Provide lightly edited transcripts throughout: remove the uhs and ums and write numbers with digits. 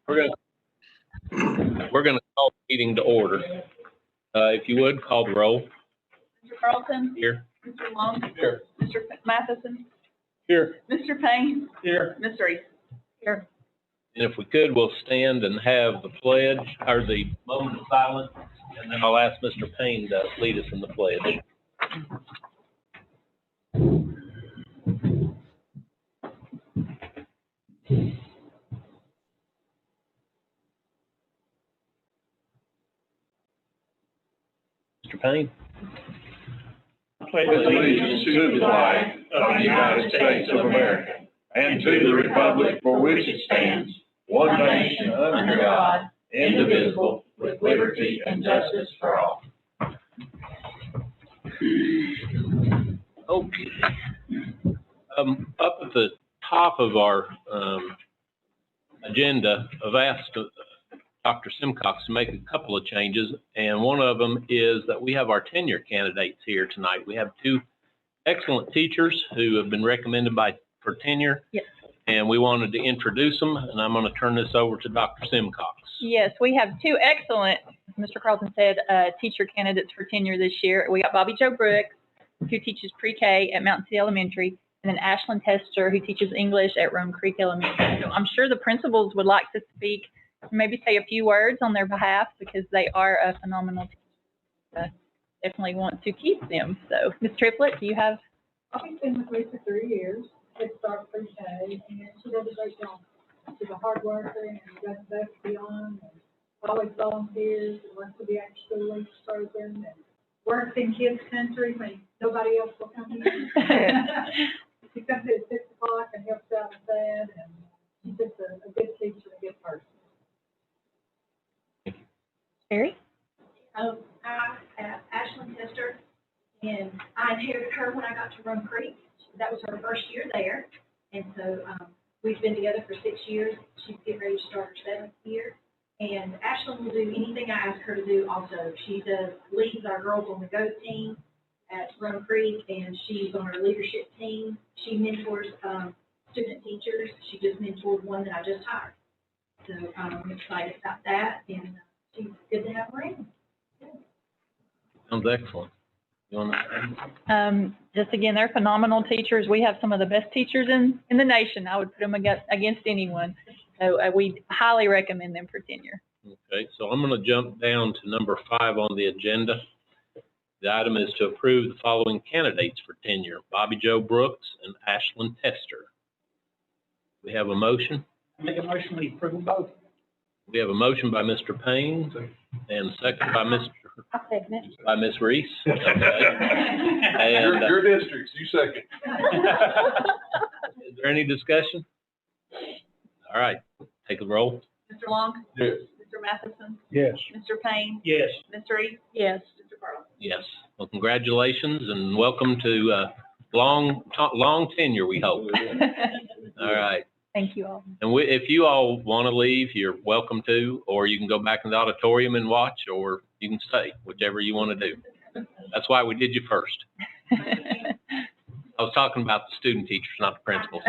We're gonna call the meeting to order. If you would, call the roll. Mr. Carlton? Here. Mr. Long? Here. Mr. Matheson? Here. Mr. Payne? Here. Ms. Reese? Here. And if we could, we'll stand and have the pledge, or the moment of silence, and then I'll ask Mr. Payne to lead us in the pledge. Mr. Payne? Pledge allegiance to the flag of the United States of America and to the republic for which it stands, one nation under God, indivisible, with liberty and justice for all. Okay. Up at the top of our agenda, I've asked Dr. Simcox to make a couple of changes, and one of them is that we have our tenure candidates here tonight. We have two excellent teachers who have been recommended for tenure. Yes. And we wanted to introduce them, and I'm going to turn this over to Dr. Simcox. Yes, we have two excellent, Mr. Carlton said, teacher candidates for tenure this year. We got Bobby Jo Brooks, who teaches pre-K at Mountain City Elementary, and then Ashlyn Tester, who teaches English at Rome Creek Elementary. So I'm sure the principals would like to speak, maybe say a few words on their behalf, because they are a phenomenal teacher. Definitely want to keep them. So, Ms. Triplett, do you have? I've been with me for 3 years. Head Start pre-K, and she does a great job. She's a hard worker and does the best beyond, and always volunteers and works with the after-school lunch program, and works in kids' country when nobody else will come in. She comes in at 6 o'clock and helps out with that, and she's just a good teacher and a good person. Barry? I have Ashlyn Tester, and I inherited her when I got to Rome Creek. That was her first year there, and so we've been together for 6 years. She's getting ready to start her 7th year, and Ashlyn will do anything I ask her to do also. She leads our Girls on the Go team at Rome Creek, and she's on our leadership team. She mentors student teachers. She just mentored one that I just hired. So I'm excited about that, and she's good to have her in. Sounds excellent. You want to Just again, they're phenomenal teachers. We have some of the best teachers in the nation. I would put them against anyone. So we highly recommend them for tenure. Okay, so I'm going to jump down to number 5 on the agenda. The item is to approve the following candidates for tenure: Bobby Jo Brooks and Ashlyn Tester. We have a motion. Make a motion to approve both. We have a motion by Mr. Payne and a second by Ms. Reese. Okay. And, Your districts, you second. Is there any discussion? All right, take a roll. Mr. Long? Yes. Mr. Matheson? Yes. Mr. Payne? Yes. Ms. Reese? Yes. Mr. Carlton? Yes. Well, congratulations and welcome to long tenure, we hope. All right. Thank you all. And if you all want to leave, you're welcome to, or you can go back in the auditorium and watch, or you can stay, whichever you want to do. That's why we did you first. I was talking about the student teachers, not the principals.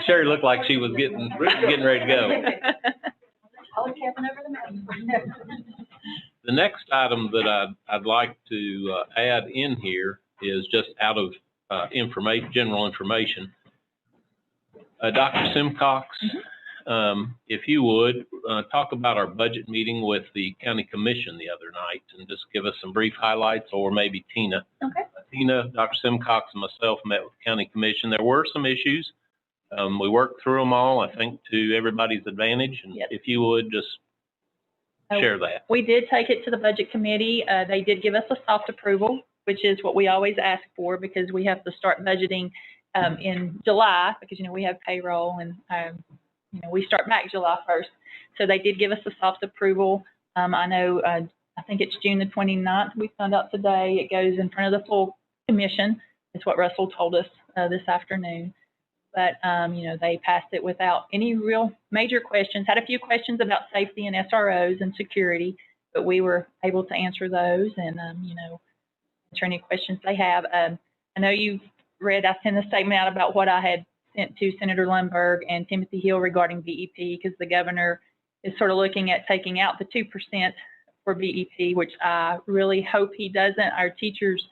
Sherry looked like she was getting ready to go. The next item that I'd like to add in here is just out of general information. Dr. Simcox, if you would, talk about our budget meeting with the county commission the other night and just give us some brief highlights, or maybe Tina. Okay. Tina, Dr. Simcox, and myself met with the county commission. There were some issues. We worked through them all, I think, to everybody's advantage. And Yep. if you would just share that. We did take it to the budget committee. They did give us a soft approval, which is what we always ask for, because we have to start budgeting in July, because, we have payroll and, we start back July 1st. So they did give us a soft approval. I know, I think it's June the 29th. We found out today it goes in front of the full commission. Is what Russell told us this afternoon. But, they passed it without any real major questions. Had a few questions about safety and SROs and security, but we were able to answer those and, answer any questions they have. I know you've read, I sent a statement out about what I had sent to Senator Lundberg and Timothy Hill regarding BEP, because the governor is sort of looking at taking out the 2% for BEP, which I really hope he doesn't. Our teachers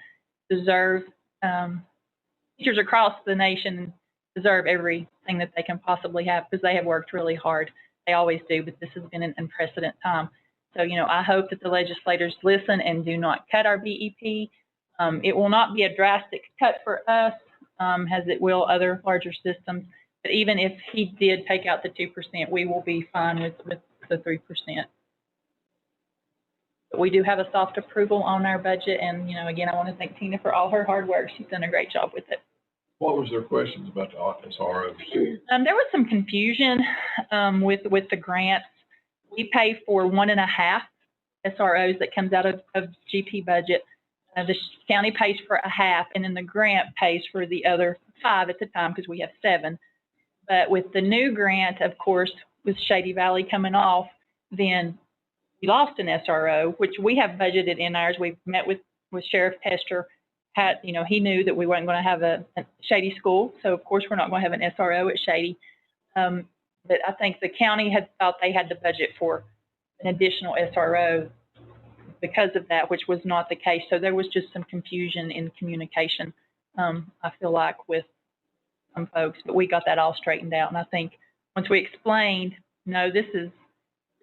deserve, teachers across the nation deserve everything that they can possibly have, because they have worked really hard. They always do, but this has been an unprecedented time. So, you know, I hope that the legislators listen and do not cut our BEP. It will not be a drastic cut for us, as it will other larger systems. But even if he did take out the 2%, we will be fine with the 3%. But we do have a soft approval on our budget, and, you know, again, I want to thank Tina for all her hard work. She's done a great job with it. What was their questions about the SROs? There was some confusion with the grants. We pay for 1.5 SROs that comes out of GP budget. The county pays for 1/2, and then the grant pays for the other 5 at the time, because we have 7. But with the new grant, of course, with Shady Valley coming off, then we lost an SRO, which we have budgeted in ours. We've met with Sheriff Tester. You know, he knew that we weren't going to have a Shady school, so of course we're not going to have an SRO at Shady. But I think the county had thought they had the budget for an additional SRO because of that, which was not the case. So there was just some confusion in communication, I feel like, with some folks. But we got that all straightened out. And I think once we explained, no, this is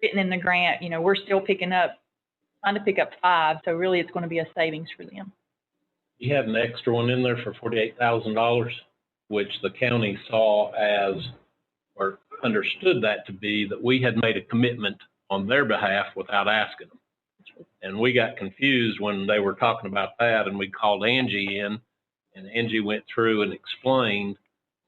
written in the grant, you know, we're still trying to pick up 5. So really it's going to be a savings for them. You had an extra one in there for $48,000, which the county saw as, or understood that to be, that we had made a commitment on their behalf without asking them. And we got confused when they were talking about that, and we called Angie in, and Angie went through and explained.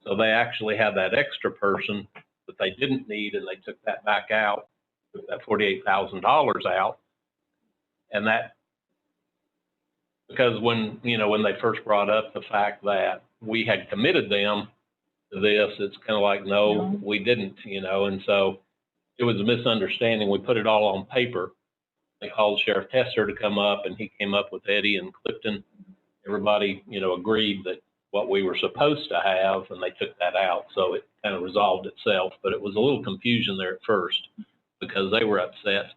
So they actually had that extra person that they didn't need, and they took that back out, took that $48,000 out. And that, because when they first brought up the fact that we had committed them to this, it's kind of like, no, we didn't, and so it was a misunderstanding. We put it all on paper. They called Sheriff Tester to come up, and he came up with Eddie and Clifton. Everybody, agreed that what we were supposed to have, and they took that out. So it kind of resolved itself, but it was a little confusion there at first because they were upset,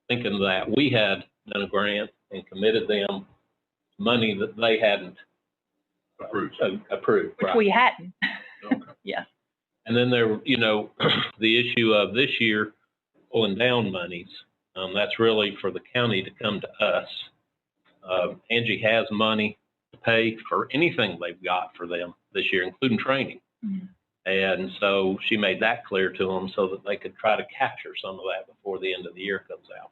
thinking that we had done a grant and committed them money that they hadn't approved, Which right. we hadn't. Okay. Yeah. And then there, the issue of this year pulling down monies. That's really for the county to come to us. Angie has money to pay for anything they've got for them this year, including training. Mm-hmm. And so she made that clear to them so that they could try to capture some of that before the end of the year comes out.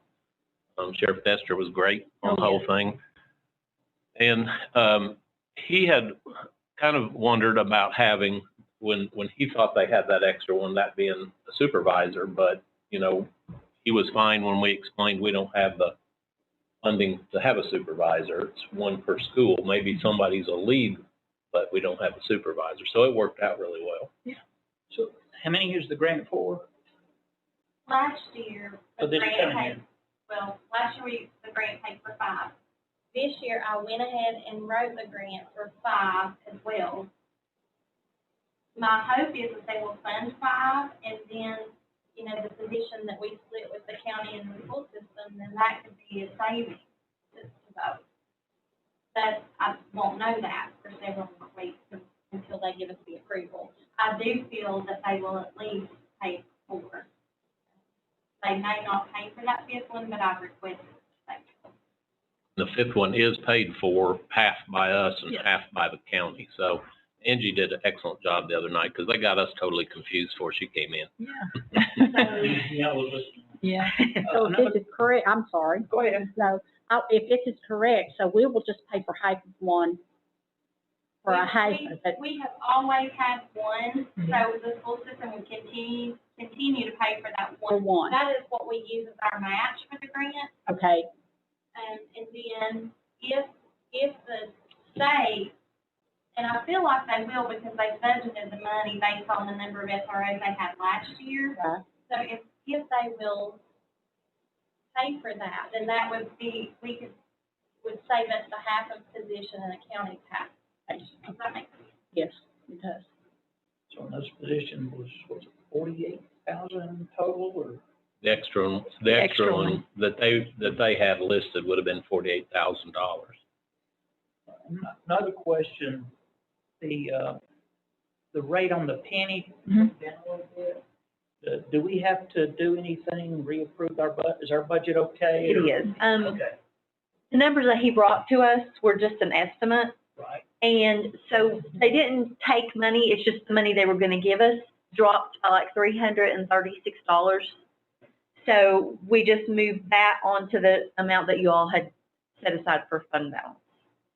Sheriff Tester was great on the whole thing. And he had kind of wondered about having, when he thought they had that extra one, that being a supervisor, but, he was fine when we explained we don't have the funding to have a supervisor. It's one per school. Maybe somebody's a lead, but we don't have a supervisor. So it worked out really well. Yeah. So how many years the grant for? Last year, So did it come in? last year the grant paid for 5. This year I went ahead and wrote the grant for 5 as well. My hope is that they will fund 5, and then, the position that we split with the county and the school system, then that could be a savings to both. But I won't know that for several more weeks until they give us the approval. I do feel that they will at least pay for 4. They may not pay for that 5th one, but I've requested that. The 5th one is paid for, half by us and half by the county. So Angie did an excellent job the other night because they got us totally confused before she came in. Yeah. So if this is correct, I'm sorry. Go ahead. No, if this is correct, so we will just pay for half of one for a half of it. We have always had one, so the school system will continue to pay for that one. For one. That is what we use as our match for the grant. Okay. And then if the state, and I feel like they will because they budgeted the money based on the number of SROs they had last year. Right. So if they will pay for that, then that would save us the half of position and a county half. Does that make sense? Yes, it does. So in those positions was it 48,000 total, or? The extra one that they had listed would have been $48,000. Another question, the rate on the penny, Mhm. down a little bit. Do we have to do anything, reapprove our is our budget okay? It is. Okay, The numbers that he brought to us were just an estimate. right. And so they didn't take money, it's just the money they were gonna give us, dropped by like $336. So we just moved that onto the amount that you all had set aside for fund balance.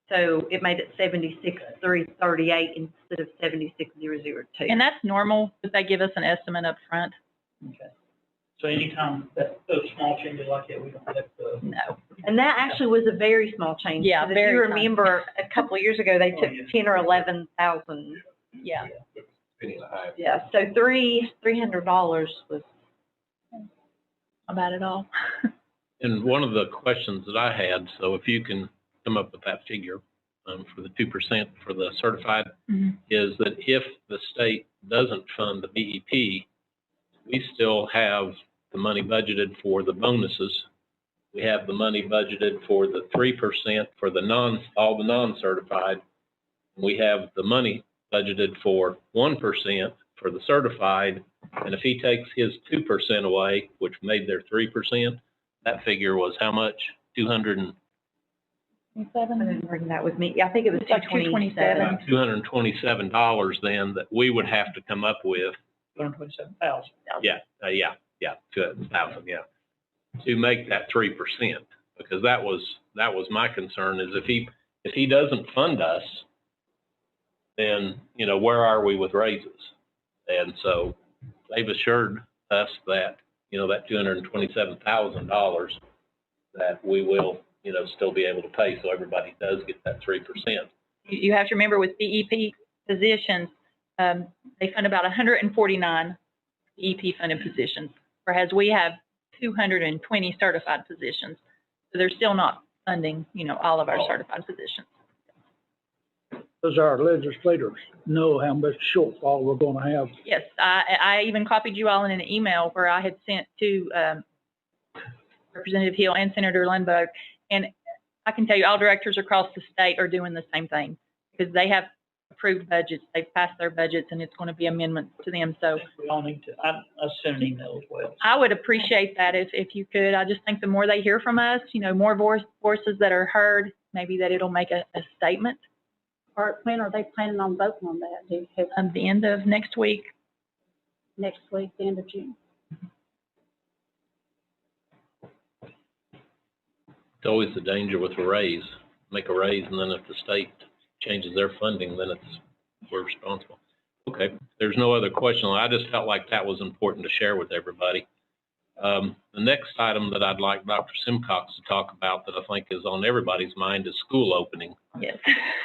So it made it 76,338 instead of 76,002. And that's normal, if they give us an estimate up front. Okay. So anytime that those small changes like that, we don't have to. No. And that actually was a very small change. Yeah, 'Cause very If you tiny. remember, a couple of years ago, they Oh, took yeah. 10 or 11,000. Yeah. Penny and a half. Yeah, so $300 was not bad at all. And one of the questions that I had, so if you can come up with that figure for the 2% for the certified, is that if the state doesn't fund the BEP, we still have the money budgeted for the bonuses. We have the money budgeted for the 3% for the all the non-certified. We have the money budgeted for 1% for the certified. And if he takes his 2% away, which made their 3%, that figure was how much? 200 and I didn't bring that with me. Yeah, I think it was $227. $227 then that we would have to come up with. 227,000. Yeah, 2,000, yeah, to make that 3%, because that was my concern, is if he doesn't fund us, then, you know, where are we with raises? And so they've assured us that, you know, that $227,000 that we will, you know, still be able to pay, so everybody does get that 3%. You have to remember with BEP positions, they fund about 149 BEP funded positions, whereas we have 220 certified positions. So they're still not funding, you know, all of our certified positions. Does our legislators know how much shortfall we're gonna have? Yes, I even copied you all in an email where I had sent to Representative Hill and Senator Lundberg. And I can tell you all directors across the state are doing the same thing, because they have approved budgets, they've passed their budgets, and it's going to be amendments to them. So We all need to, I sent an email as well. I would appreciate that if you could. I just think the more they hear from us, you know, more voices that are heard, maybe that it'll make a statement. Or when are they planning on voting on that? Do you have The end of next week. next week, the end of June? It's always the danger with a raise, make a raise, and then if the state changes their funding, then we're responsible. Okay, there's no other question. I just felt like that was important to share with everybody. The next item that I'd like Dr. Simcox to talk about that I think is on everybody's mind is school opening. Yes.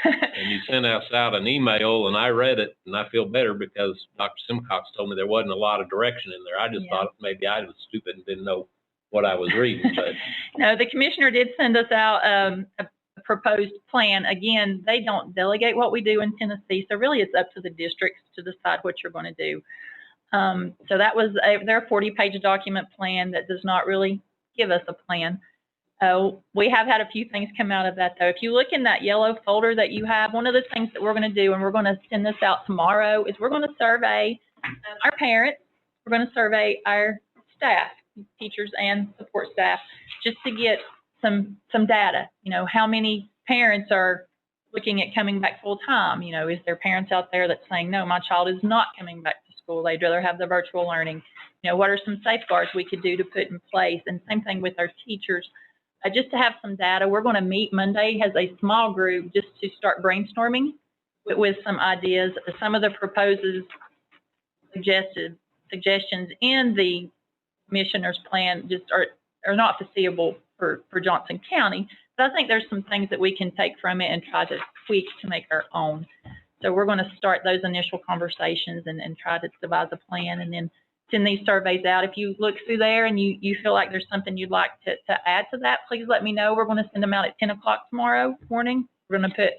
And you sent us out an email, and I read it, and I feel better because Dr. Simcox told me there wasn't a lot of direction in there. I just thought maybe I was stupid and didn't know what I was reading, but. No, the commissioner did send us out a proposed plan. Again, they don't delegate what we do in Tennessee, so really it's up to the districts to decide what you're going to do. So that was their 40-page document plan that does not really give us a plan. We have had a few things come out of that, though. If you look in that yellow folder that you have, one of the things that we're going to do, and we're going to send this out tomorrow, is we're going to survey our parents. We're going to survey our staff, teachers and support staff, just to get some data. You know, how many parents are looking at coming back full time? You know, is there parents out there that's saying, no, my child is not coming back to school, they'd rather have the virtual learning? You know, what are some safeguards we could do to put in place? And same thing with our teachers, just to have some data. We're going to meet Monday as a small group just to start brainstorming with some ideas. Some of the suggestions in the commissioner's plan just are not foreseeable for Johnson County, but I think there's some things that we can take from it and try to tweak to make our own. So we're going to start those initial conversations and try to devise a plan, and then send these surveys out. If you look through there and you feel like there's something you'd like to add to that, please let me know. We're going to send them out at 10 o'clock tomorrow morning. We're going to put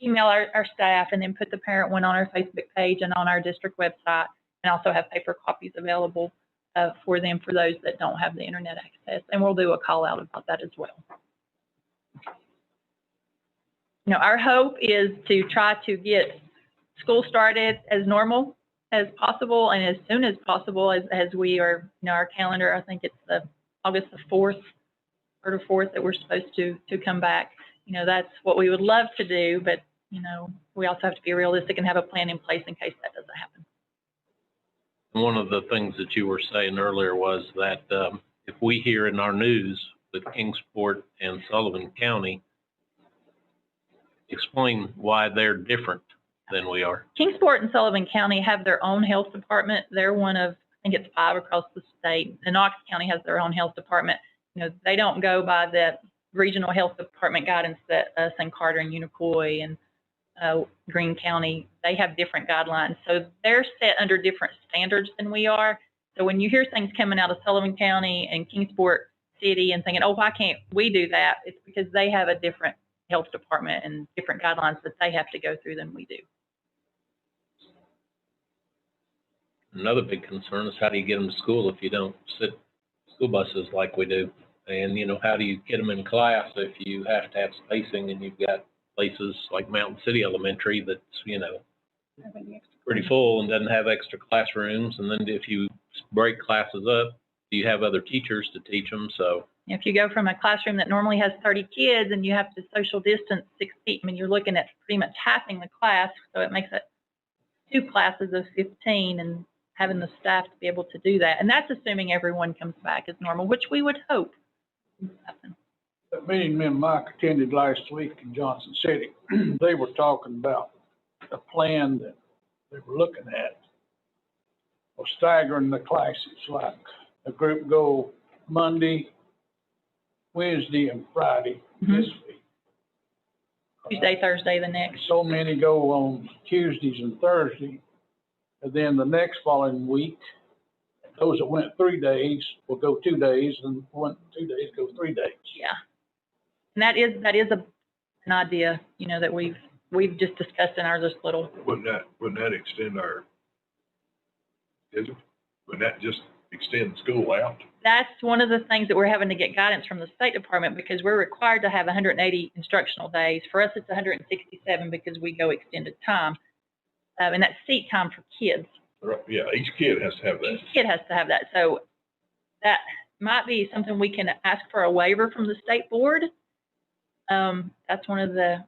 email our staff and then put the parent one on our Facebook page and on our district website, and also have paper copies available for them for those that don't have the internet access. And we'll do a call out about that as well. You know, our hope is to try to get school started as normal as possible and as soon as possible as we are, you know, our calendar, I think it's the August the 4th, 3rd or 4th that we're supposed to come back. You know, that's what we would love to do, but, you know, we also have to be realistic and have a plan in place in case that doesn't happen. One of the things that you were saying earlier was that if we hear in our news with Kingsport and Sullivan County, explain why they're different than we are. Kingsport and Sullivan County have their own health department. They're one of, I think it's 5 across the state. And Knox County has their own health department. You know, they don't go by the regional health department guidance that St. Carter and Unicoi and Greene County, they have different guidelines. So they're set under different standards than we are. So when you hear things coming out of Sullivan County and Kingsport City and thinking, oh, why can't we do that? It's because they have a different health department and different guidelines that they have to go through than we do. Another big concern is how do you get them to school if you don't sit school buses like we do? And, you know, how do you get them in class if you have to have spacing and you've got places like Mountain City Elementary that's, you know, pretty full and doesn't have extra classrooms. And then if you break classes up, you have other teachers to teach them. So if you go from a classroom that normally has 30 kids and you have to social distance 6 feet, I mean, you're looking at pretty much halving the class. So it makes it 2 classes of 15 and having the staff to be able to do that. And that's assuming everyone comes back as normal, which we would hope would happen. That meeting me and Mike attended last week in Johnson City, they were talking about a plan that they were looking at of staggering the classes, like a group go Monday, Wednesday, and Friday this week. Tuesday, Thursday, the next. So many go on Tuesdays and Thursdays, and then the next following week, those that went 3 days will go 2 days, and went 2 days go 3 days. Yeah, and that is an idea, you know, that we've just discussed in ours just little. Wouldn't that extend our schedule? Wouldn't that just extend school out? That's one of the things that we're having to get guidance from the State Department, because we're required to have 180 instructional days. For us, it's 167 because we go extended time. And that's seat time for kids. Right. Yeah, each kid has to have that. Each kid has to have that. So that might be something we can ask for a waiver from the state board. That's one of the,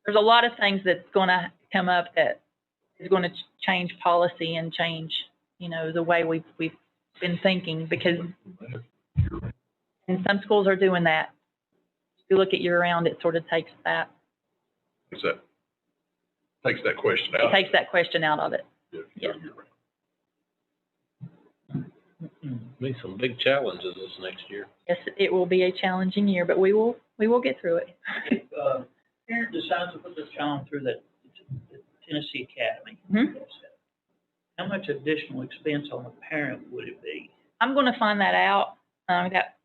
there's a lot of things that's going to come up that is going to change policy and change, you know, the way we've been thinking, because and some schools are doing that. If you look at year round, it sort of takes that. What's that? Takes that question out. It takes that question out of it. Yeah. be some big challenges this next year. Yes, it will be a challenging year, but we will get through it. If parent decides to put this child through the Tennessee Academy, how much additional expense on the parent would it be? I'm going to find that out. That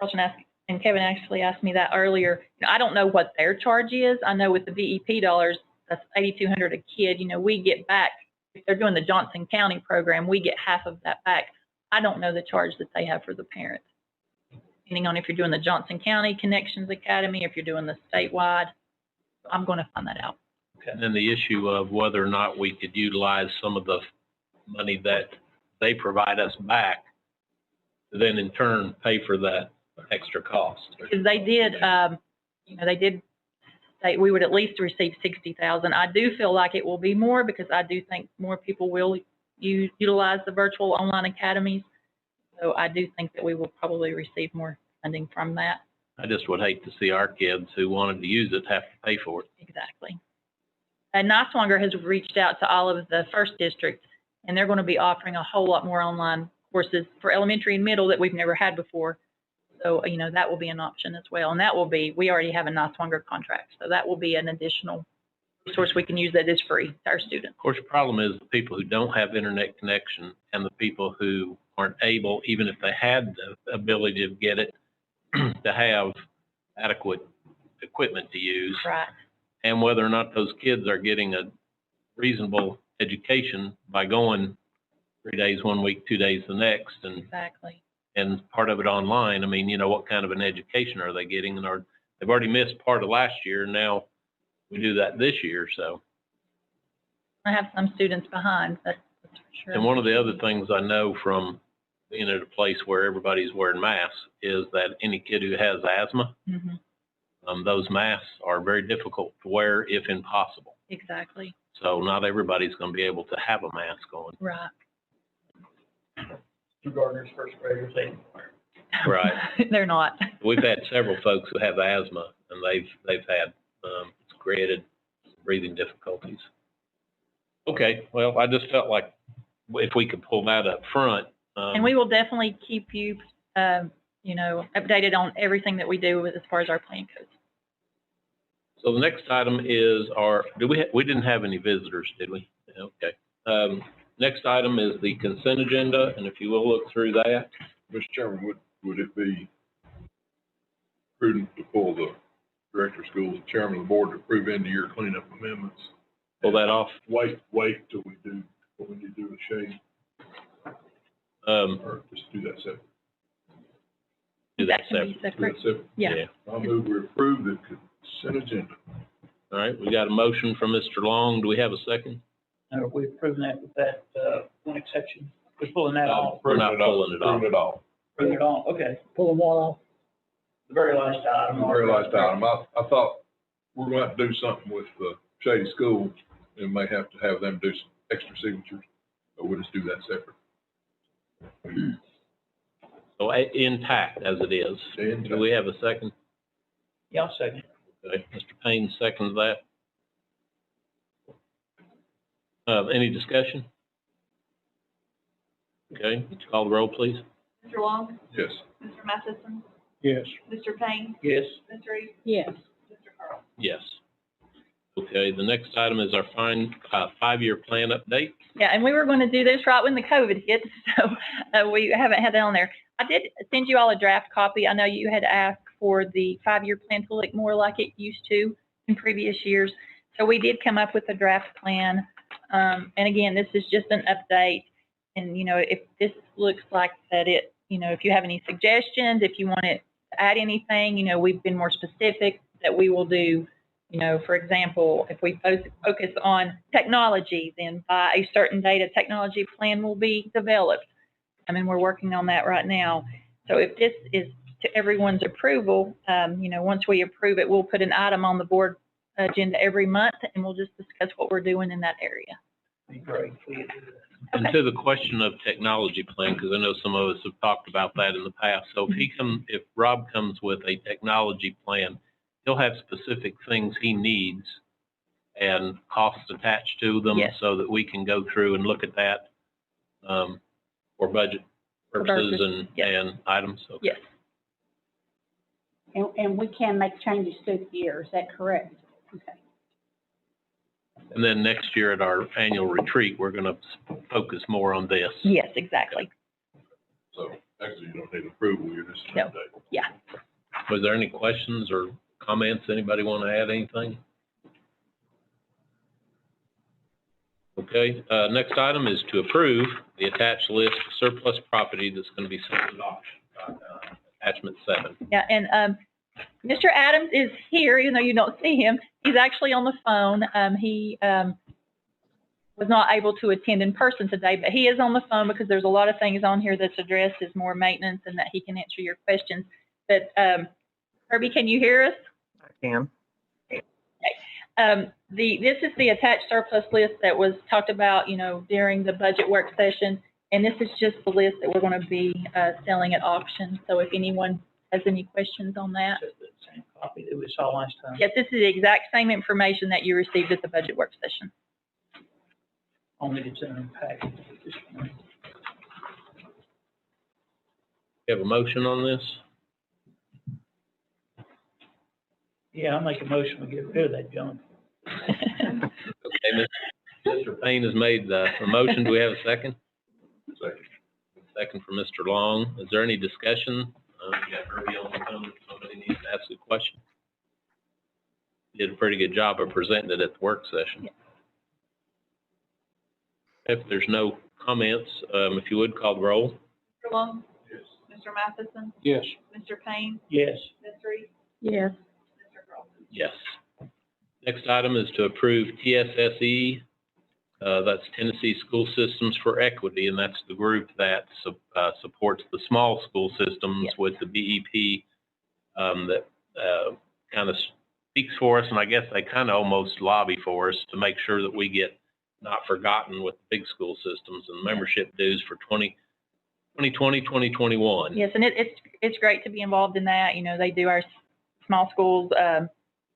person asked, and Kevin actually asked me that earlier. You know, I don't know what their charge is. I know with the VEP dollars, that's $8,200 a kid. You know, we get back, if they're doing the Johnson County program, we get half of that back. I don't know the charge that they have for the parents, depending on if you're doing the Johnson County Connections Academy, if you're doing the statewide. I'm going to find that out. Okay. And then the issue of whether or not we could utilize some of the money that they provide us back to then in turn pay for that extra cost. Because they did, you know, they did say we would at least receive $60,000. I do feel like it will be more because I do think more people will utilize the virtual online academies. So I do think that we will probably receive more funding from that. I just would hate to see our kids who wanted to use it have to pay for it. Exactly. And Niswonger has reached out to all of the first districts, and they're going to be offering a whole lot more online courses for elementary and middle that we've never had before. So, you know, that will be an option as well. And that will be, we already have a Niswonger contract, so that will be an additional resource we can use that is free to our students. Of course, the problem is the people who don't have internet connection and the people who aren't able, even if they had the ability to get it, to have adequate equipment to use. Right. and whether or not those kids are getting a reasonable education by going 3 days one week, 2 days the next, Exactly. and part of it online. I mean, you know, what kind of an education are they getting? And they've already missed part of last year, and now we do that this year, so. I have some students behind, that's for sure. And one of the other things I know from being at a place where everybody's wearing masks is that any kid who has asthma, those masks are very difficult to wear, if impossible. Exactly. So not everybody's going to be able to have a mask on. Right. Two Gardner's first graders, they Right. They're not. We've had several folks who have asthma, and they've had it's created breathing difficulties. Okay, well, I just felt like if we could pull that up front. And we will definitely keep you, you know, updated on everything that we do as far as our plan goes. So the next item is we didn't have any visitors, did we? Okay. Next item is the consent agenda, and if you will look through that. Mr. Chairman, would it be prudent to pull the director of schools, chairman of the board to approve end-of-year cleanup amendments? Pull that off. Wait till we do what we need to do with shady, or just do that separate? Do that can be separate. Do that separate? Yeah. I'll move we approve the consent agenda. All right, we got a motion from Mr. Long. Do we have a second? we're approving that with that, one exception. We're pulling that off. We're not pulling it off. Approving it all. Approving it all, okay. Pulling what off? The very last item. The very last item, I thought we're going to have to do something with the shady schools, and may have to have them do some extra signatures, but we'll just do that separate. So intact as it is. Do we have a second? Yeah, I'll second. Okay, Mr. Payne seconds that. Any discussion? Okay, would you call the roll, please? Mr. Long? Yes. Mr. Matheson? Yes. Mr. Payne? Yes. Mr. Reed? Yes. Mr. Carl? Yes. Okay, the next item is our five-year plan update. Yeah, and we were going to do this right when the COVID hit, so we haven't had that on there. I did send you all a draft copy. I know you had asked for the 5-year plan to look more like it used to in previous years. So we did come up with a draft plan. And again, this is just an update. And, you know, if this looks like that if you have any suggestions, if you want to add anything, you know, we've been more specific that we will do. You know, for example, if we focus on technology, then by a certain date, a technology plan will be developed. I mean, we're working on that right now. So if this is to everyone's approval, you know, once we approve it, we'll put an item on the board agenda every month, and we'll just discuss what we're doing in that area. Be great for you to do that. And to the question of technology plan, because I know some of us have talked about that in the past. So if Rob comes with a technology plan, he'll have specific things he needs and costs attached to them. Yes. So that we can go through and look at that for budget purposes and items. Okay. Yes. And we can make changes to the year, is that correct? Okay. And then next year at our annual retreat, we're going to focus more on this. Yes, exactly. So actually, you don't need approval, you're just an No. update. Yeah. Was there any questions or comments? Anybody want to add anything? Okay, next item is to approve the attached list of surplus property that's going to be sold at auction, attachment 7. Yeah, and Mr. Adams is here, even though you don't see him. He's actually on the phone. He was not able to attend in person today, but he is on the phone because there's a lot of things on here that's addressed as more maintenance and that he can answer your questions. But Herbie, can you hear us? I can. This is the attached surplus list that was talked about, you know, during the budget work session. And this is just the list that we're going to be selling at auction. So if anyone has any questions on that. Just the same copy that we saw last time. Yes, this is the exact same information that you received at the budget work session. Only it's in a package at this point. You have a motion on this? Yeah, I'll make a motion to get rid of that junk. Okay, Mr. Payne has made a motion. Do we have a second? Second. Second from Mr. Long. Is there any discussion? We got Herbie on the phone. If somebody needs to ask a question. did a pretty good job of presenting it at the work session. Yeah. If there's no comments, if you would call the roll. Mr. Long? Yes. Mr. Matheson? Yes. Mr. Payne? Yes. Ms. Reed? Yes. Mr. Carlson? Yes. Next item is to approve TSSE, that's Tennessee School Systems for Equity, and that's the group that supports the small school systems Yes. with the BEP, that kind of speaks for us, and I guess they kind of almost lobby for us to make sure that we get not forgotten with the big school systems and membership dues for 2020, 2021. Yes, and it's great to be involved in that. You know, they do our small schools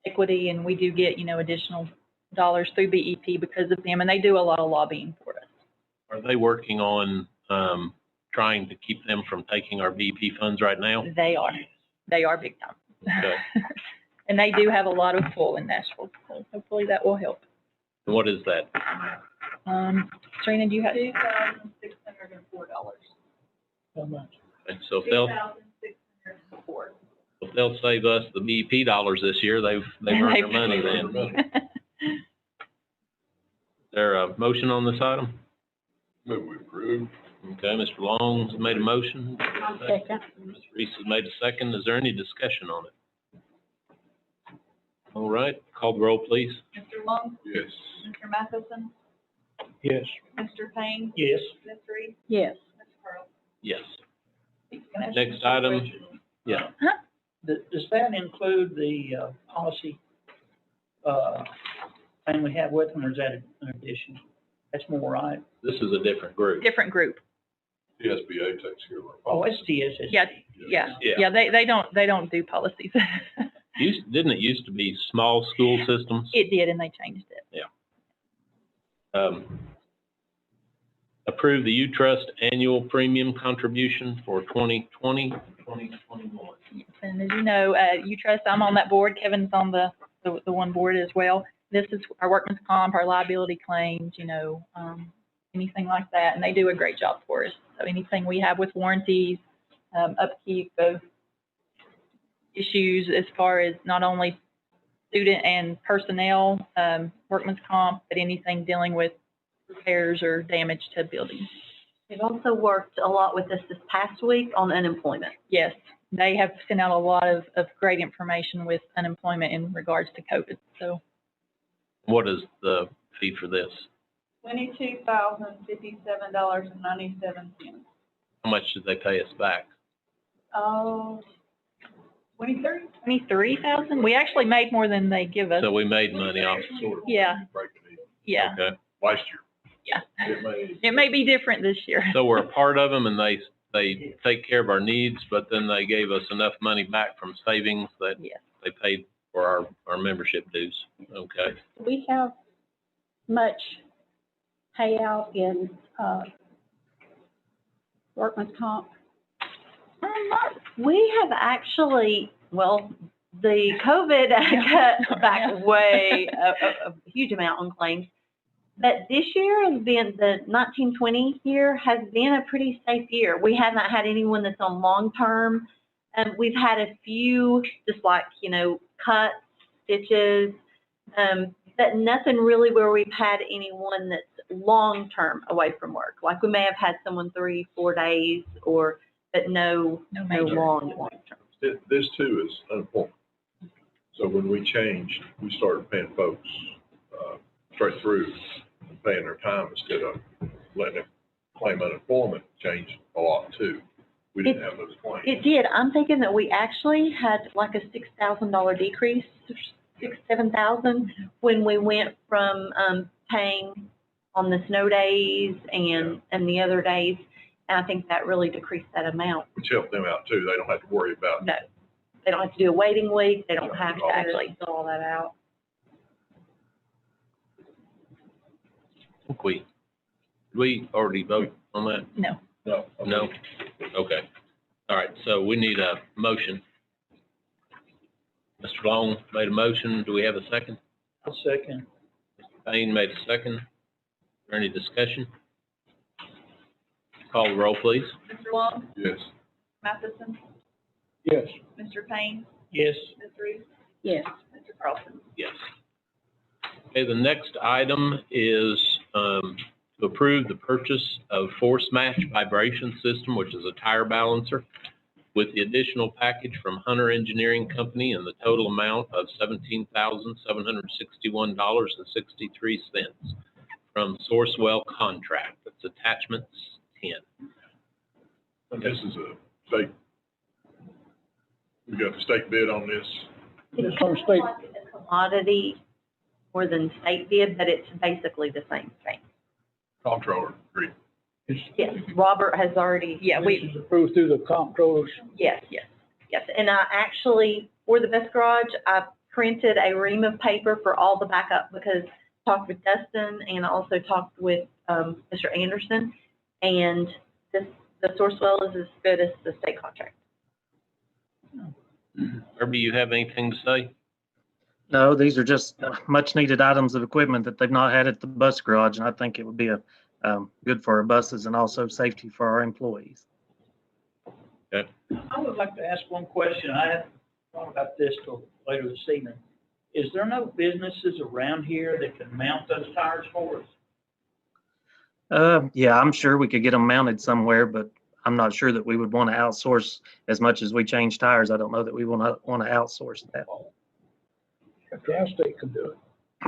equity, and we do get, you know, additional dollars through BEP because of them, and they do a lot of lobbying for us. Are they working on trying to keep them from taking our BEP funds right now? They are big time. Okay. And they do have a lot of pull in Nashville, so hopefully that will help. And what is that? Trina, do you have? $2,604. How much? And so if they'll, $2,604. if they'll save us the BEP dollars this year, they've earned their money then. Is there a motion on this item? Move we approve. Okay, Mr. Long has made a motion. Second. Ms. Reese has made a second. Is there any discussion on it? All right, call the roll, please. Mr. Long? Yes. Mr. Matheson? Yes. Mr. Payne? Yes. Ms. Reed? Yes. Mr. Carlson? Yes. Next item, yeah. Does that include the policy thing we have with them, or is that an addition? That's more right. This is a different group. Different group. The SBA takes care of our Oh, policy. it's TSS. Yeah, Yeah. they don't do policies. Didn't it used to be small school systems? It did, and they changed it. Approve the U-Trust annual premium contribution for 2020, 2021. And as you know, U-Trust, I'm on that board. Kevin's on the one board as well. This is our workman's comp, our liability claims, you know, anything like that. And they do a great job for us. So anything we have with warranties, upkeep of issues as far as not only student and personnel, workman's comp, but anything dealing with repairs or damage to buildings. They've also worked a lot with us this past week on unemployment. Yes, they have sent out a lot of great information with unemployment in regards to COVID. So What is the fee for this? $22,057.97. How much did they pay us back? Oh, 23,000. We actually made more than they give us. So we made money off. Sort of Yeah. break it even. Yeah, Okay. Last year. yeah. It It may be different this year. So we're a part of them and they take care of our needs, but then they gave us enough money back from savings that Yes. they paid for our membership dues. Okay. We have much payout in, workman's comp. We have actually, well, the COVID cut back way, a huge amount on claims. But this year has been, the 1920 year has been a pretty safe year. We haven't had anyone that's on long-term. We've had a few just like, you know, cuts, stitches, but nothing really where we've had anyone that's long-term away from work. Like we may have had someone 3-4 days but no major. long-term. This too is unemployment. So when we changed, we started paying folks, straight through and paying their time instead of letting them claim unemployment. Changed a lot too. We didn't have those claims. It did. I'm thinking that we actually had like a $6,000 decrease, $7,000, when we went from paying on the snow days and the other days. And I think that really decreased that amount. Which helped them out too. They don't have to worry about. No, they don't have to do a waiting week. They don't have to Exactly. fill all that out. I think we already vote on that? No. No. No? Okay. All right, so we need a motion. Mr. Long made a motion. Do we have a second? I'll second. Mr. Payne made a second. Is there any discussion? Call the roll, please. Mr. Long? Yes. Matheson? Yes. Mr. Payne? Yes. Ms. Reed? Yes. Mr. Carlson. Yes. Okay, the next item is to approve the purchase of Force Match Vibration System, which is a tire balancer, with the additional package from Hunter Engineering Company in the total amount of $17,761.63 from Sourcewell Contract. That's attachment 10. And this is a state, we got the state bid on this. It's from state. like a commodity more than state bid, but it's basically the same thing. Comptroller, agreed. Yes, Robert has already. Yeah, This is approved through the comptrollers. Yes. And I actually, for the best garage, I printed a ream of paper for all the backup because I talked with Dustin and I also talked with Mr. Anderson. And the Sourcewell is as good as the state contract. Herbie, you have anything to say? No, these are just much needed items of equipment that they've not had at the bus garage, and I think it would be good for our buses and also safety for our employees. Okay. I would like to ask one question. I haven't thought about this till later this evening. Is there no businesses around here that can mount those tires for us? Yeah, I'm sure we could get them mounted somewhere, but I'm not sure that we would want to outsource as much as we change tires. I don't know that we want to outsource that. Tri-State can do it. I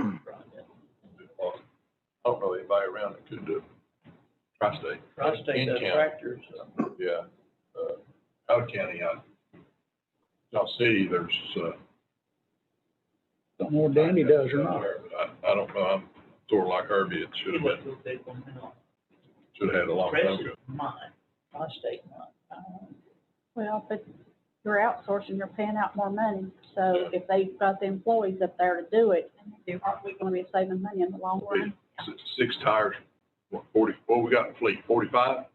don't know anybody around that could do it. Tri-State. Tri-State does In-county. tractors. Yeah. Out of county, South City, there's, Don't know what Danny does or not. I don't know, I'm sort of like Herbie, it should have been, should have had a long time ago. Mine, Tri-State, mine. Well, but you're outsourcing, you're paying out more money. So if they've got the employees up there to do it, aren't we going to be saving money in the long run? 6 tires, what, 40, what we got in fleet, 45?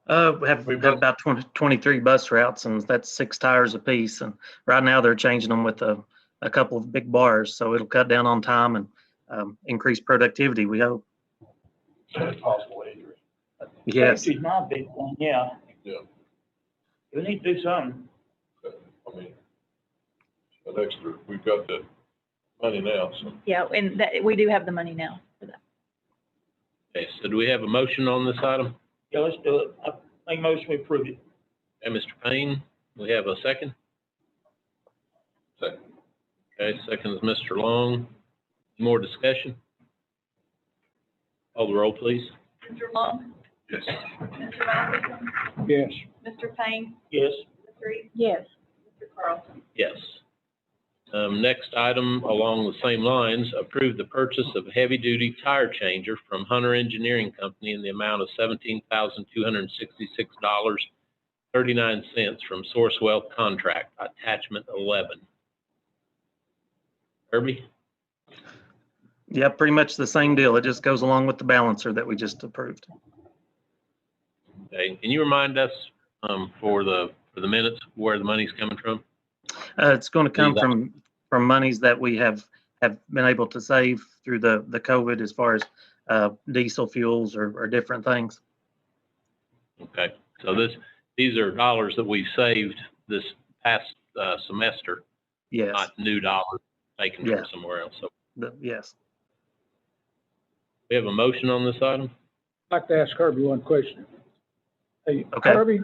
We have about 23 bus routes, and that's 6 tires apiece. And right now they're changing them with a couple of big bars, so it'll cut down on time and increase productivity, we hope. And possible injury. Yes. Safety's my big one, yeah. Yeah. We need to do something. I mean, an extra, we've got the money now, so. Yeah, and that, we do have the money now for that. Okay, so do we have a motion on this item? Yeah, let's do it. I make a motion, we approve it. Okay, Mr. Payne, we have a second? Second. Okay, second is Mr. Long. Any more discussion? Call the roll, please. Mr. Long? Yes. Mr. Robinson? Yes. Mr. Payne? Yes. Mr. Reed? Yes. Mr. Carlson? Yes. Next item along the same lines, approve the purchase of a heavy-duty tire changer from Hunter Engineering Company in the amount of $17,266.39 from Sourcewell Contract, attachment 11. Herbie? Yeah, pretty much the same deal. It just goes along with the balancer that we just approved. Okay, can you remind us for the minutes where the money's coming from? It's going to come from monies that we have been able to save through the COVID as far as diesel fuels or different things. Okay, so these are dollars that we saved this past semester, Yes. not new dollars taken Yeah. from somewhere else. So Yes. we have a motion on this item? I'd like to ask Herbie one question. Hey, Okay. Herbie,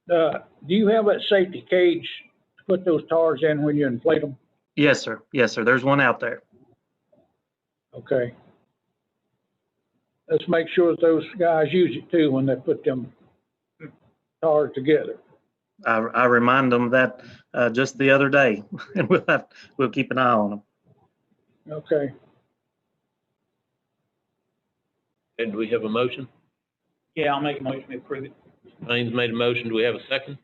do you have that safety cage to put those tires in when you inflate them? Yes, sir. Yes, sir. There's one out there. Okay. Let's make sure that those guys use it too when they put them tires together. I remind them that just the other day, and we'll keep an eye on them. Okay. And do we have a motion? Yeah, I'll make a motion, we approve it. Payne's made a motion. Do we have a second?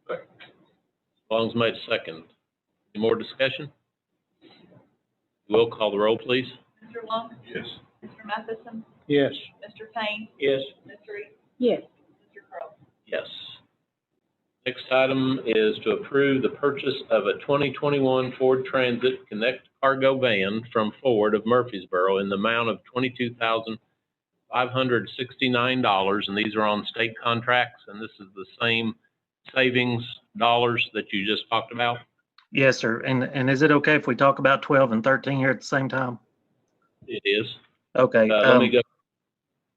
Second. Long's made a second. Any more discussion? We'll call the roll, please. Mr. Long? Yes. Mr. Matheson? Yes. Mr. Payne? Yes. Mr. Reed? Yes. Mr. Carlson? Yes. Next item is to approve the purchase of a 2021 Ford Transit Connect Cargo Van from Ford of Murfreesboro in the amount of $22,569, and these are on state contracts, and this is the same savings dollars that you just talked about? Yes, sir. And is it okay if we talk about 12 and 13 here at the same time? It is. Okay. Let me go, wait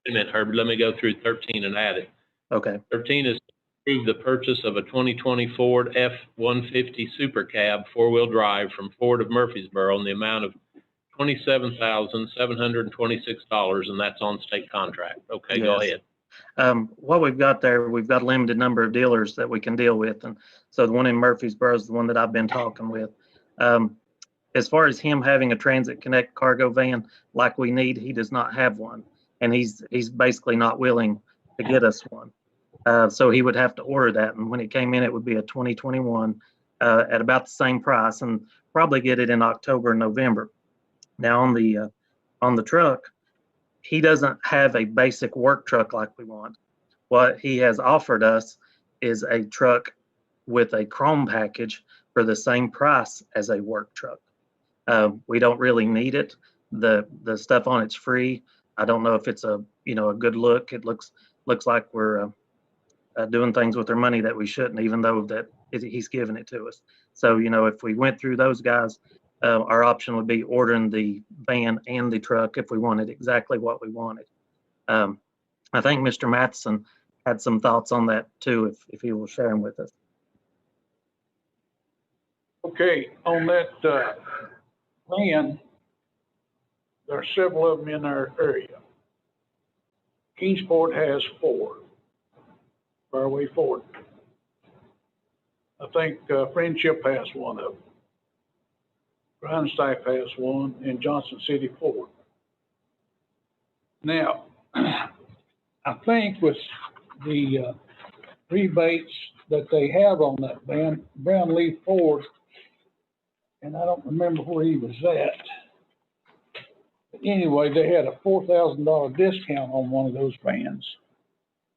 a minute, Herbert, let me go through 13 and add it. Okay. 13 is to approve the purchase of a 2020 Ford F-150 Super Cab four-wheel drive from Ford of Murfreesboro in the amount of $27,726, and that's on state contract. Okay, go Yes. ahead. What we've got there, we've got a limited number of dealers that we can deal with. And so the one in Murfreesboro is the one that I've been talking with. As far as him having a Transit Connect cargo van like we need, he does not have one. And he's basically not willing to get us one. So he would have to order that. And when it came in, it would be a 2021 at about the same price and probably get it in October and November. Now on the truck, he doesn't have a basic work truck like we want. What he has offered us is a truck with a chrome package for the same price as a work truck. We don't really need it. The stuff on it's free. I don't know if it's a good look. It looks like we're doing things with our money that we shouldn't, even though that he's giving it to us. So if we went through those guys, our option would be ordering the van and the truck if we wanted exactly what we wanted. I think Mr. Matheson had some thoughts on that too, if he will share them with us. Okay, on that plan, there are several of them in our area. Kingsport has 4. Fairway Ford. I think Friendship has one of them. Grindstaff has one, and Johnson City Ford. Now, I think with the rebates that they have on that Brownlee Ford, and I don't remember where he was at. But anyway, they had a $4,000 discount on one of those vans,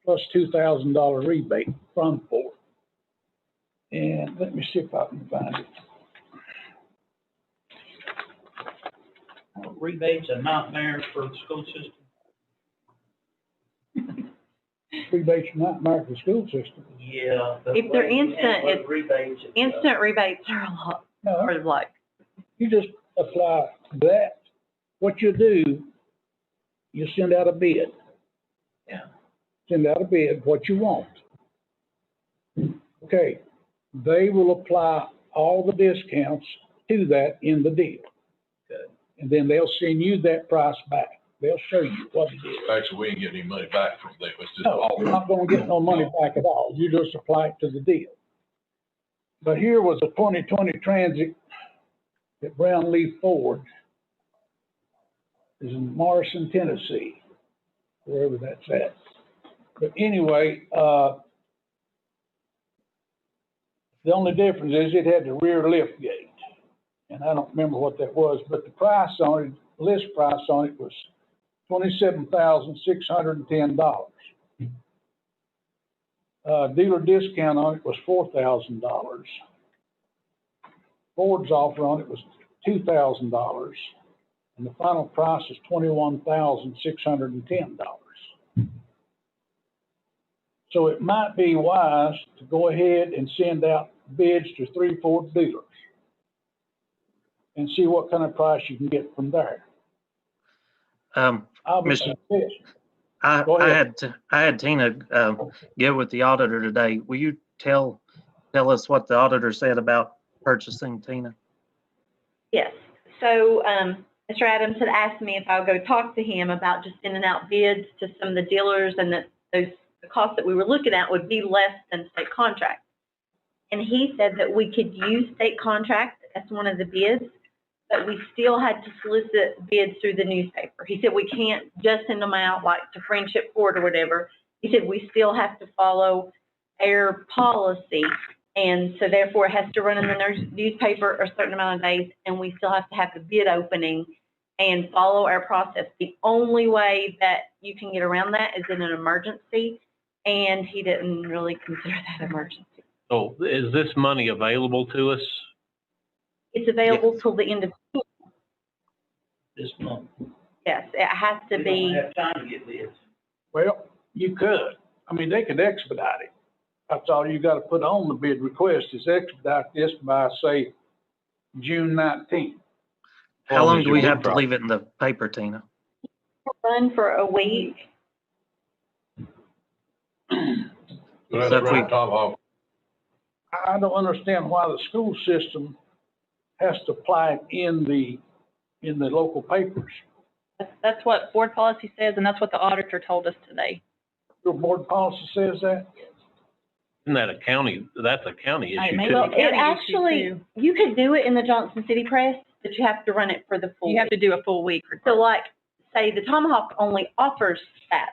plus $2,000 rebate from Ford. And let me see if I can find it. Rebates are nightmares for the school system. Rebates are not marked for the school system. Yeah. If they're instant, it's rebates. instant rebates are a lot, No, sort of like, you just apply that. What you do, you send out a bid. Yeah. Send out a bid, what you want. Okay, they will apply all the discounts to that in the deal. Good. And then they'll send you that price back. They'll show you what it is. Actually, we ain't getting any money back from them. It's just No, all. you're not gonna get no money back at all. You just apply it to the deal. But here was a 2020 Transit at Brownlee Ford. Is in Morrison, Tennessee, wherever that's at. But anyway, the only difference is it had the rear lift gate. And I don't remember what that was, but the price on it, list price on it was $27,610. Dealer discount on it was $4,000. Ford's offer on it was $2,000. And the final price is $21,610. So it might be wise to go ahead and send out bids to 3 Ford dealers and see what kind of price you can get from there. I would suggest. Go ahead. I had Tina get with the auditor today. Will you tell us what the auditor said about purchasing, Tina? yes. So, Mr. Adams had asked me if I would go talk to him about just sending out bids to some of the dealers, and that the cost that we were looking at would be less than state contract. And he said that we could use state contract as one of the bids, but we still had to solicit bids through the newspaper. He said we can't just send them out like to Friendship Ford or whatever. He said we still have to follow their policy. And so therefore it has to run in the newspaper a certain amount of days, and we still have to have the bid opening and follow our process. The only way that you can get around that is in an emergency, and he didn't really consider that emergency. So is this money available to us? It's available till the end of This month. yes, it has to We be. don't have time to get bids. Well, you could. I mean, they could expedite it. That's all you got to put on the bid request is expedite this by, say, June 19th. How long do we your have to bid leave it in the paper, Tina? Run for a week. We'll have So to if we- run Tomahawk. I don't understand why the school system has to apply it in the local papers. That's what board policy says, and that's what the auditor told us today. Your board policy says that? Isn't that a county, that's a county It issue may too? Well, be it county issue, actually, too. you could do it in the Johnson City Press, but you have to run it for the full You have week. to do a full week. So like, say the Tomahawk only offers that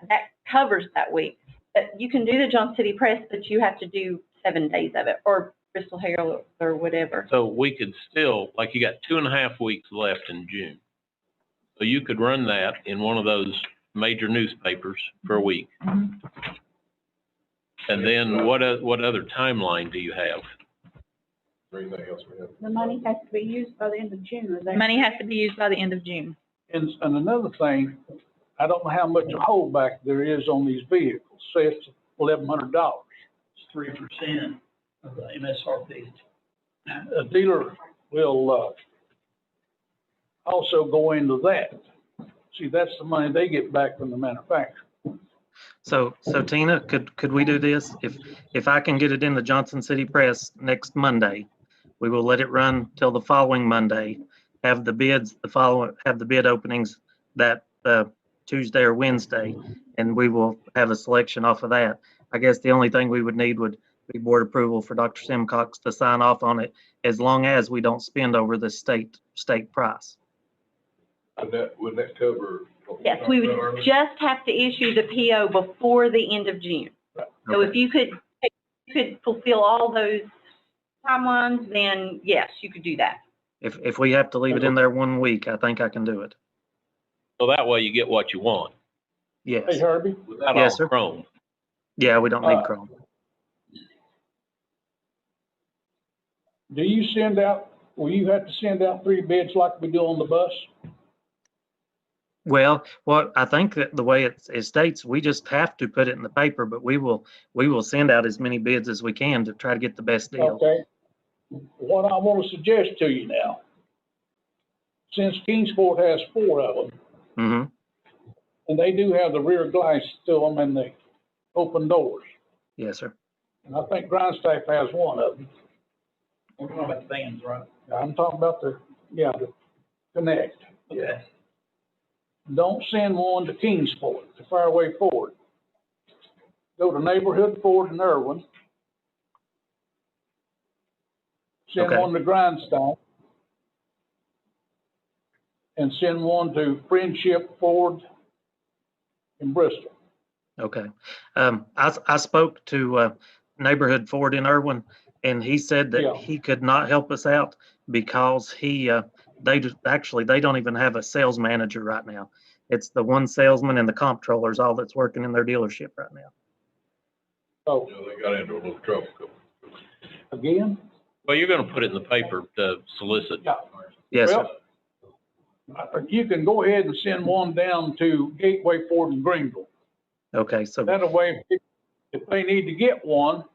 covers that week. But you can do the Johnson City Press, but you have to do 7 days of it, or Bristol Herald or whatever. So we could still, like you got 2.5 weeks left in June. So you could run that in one of those major newspapers for a week. Mhm. And then what other timeline do you have? Anything else we have? The money has to be used by the end of June, or they. Money has to be used by the end of June. And another thing, I don't know how much a holdback there is on these vehicles. Say it's $1,100. It's 3% of the MSRP. A dealer will, also go into that. See, that's the money they get back from the manufacturer. So Tina, could we do this? If I can get it in the Johnson City Press next Monday, we will let it run till the following Monday, have the bids, have the bid openings that, Tuesday or Wednesday, and we will have a selection off of that. I guess the only thing we would need would be board approval for Dr. Simcox to sign off on it, as long as we don't spend over the state price. Would that cover? Yes, we would just have to issue the PO before the end of June. So if you could fulfill all those timelines, then yes, you could do that. If we have to leave it in there 1 week, I think I can do it. So that way you get what you want Hey, Yes. Herbie, without Yes, all sir. chrome. Yeah, we don't need Chrome. do you send out, will you have to send out 3 bids like we do on the bus? Well, I think that the way it states, we just have to put it in the paper, but we will send out as many bids as we can to try to get the best deal. Okay. What I want to suggest to you now, since Kingsport has 4 of them, Mm-hmm. and they do have the rear glass to them and the open doors, Yes, sir. and I think Grindstaff has 1 of them. We're talking about the vans, right? I'm talking about the Connect. Okay. Don't send one to Kingsport, to Fairway Ford. Go to Neighborhood Ford in Irwin. Send Okay. one to Grindstone. And send one to Friendship Ford in Bristol. Okay. I spoke to Neighborhood Ford in Irwin, and he said Yeah. that he could not help us out because they don't even have a sales manager right now. It's the one salesman and the comptroller is all that's working in their dealership right now. So, They got into a little trouble. again, Well, you're gonna put it in the paper to solicit. yeah. Yes, sir. Well, you can go ahead and send one down to Gateway Ford in Greenville. Okay, so, That way, if they need to get one,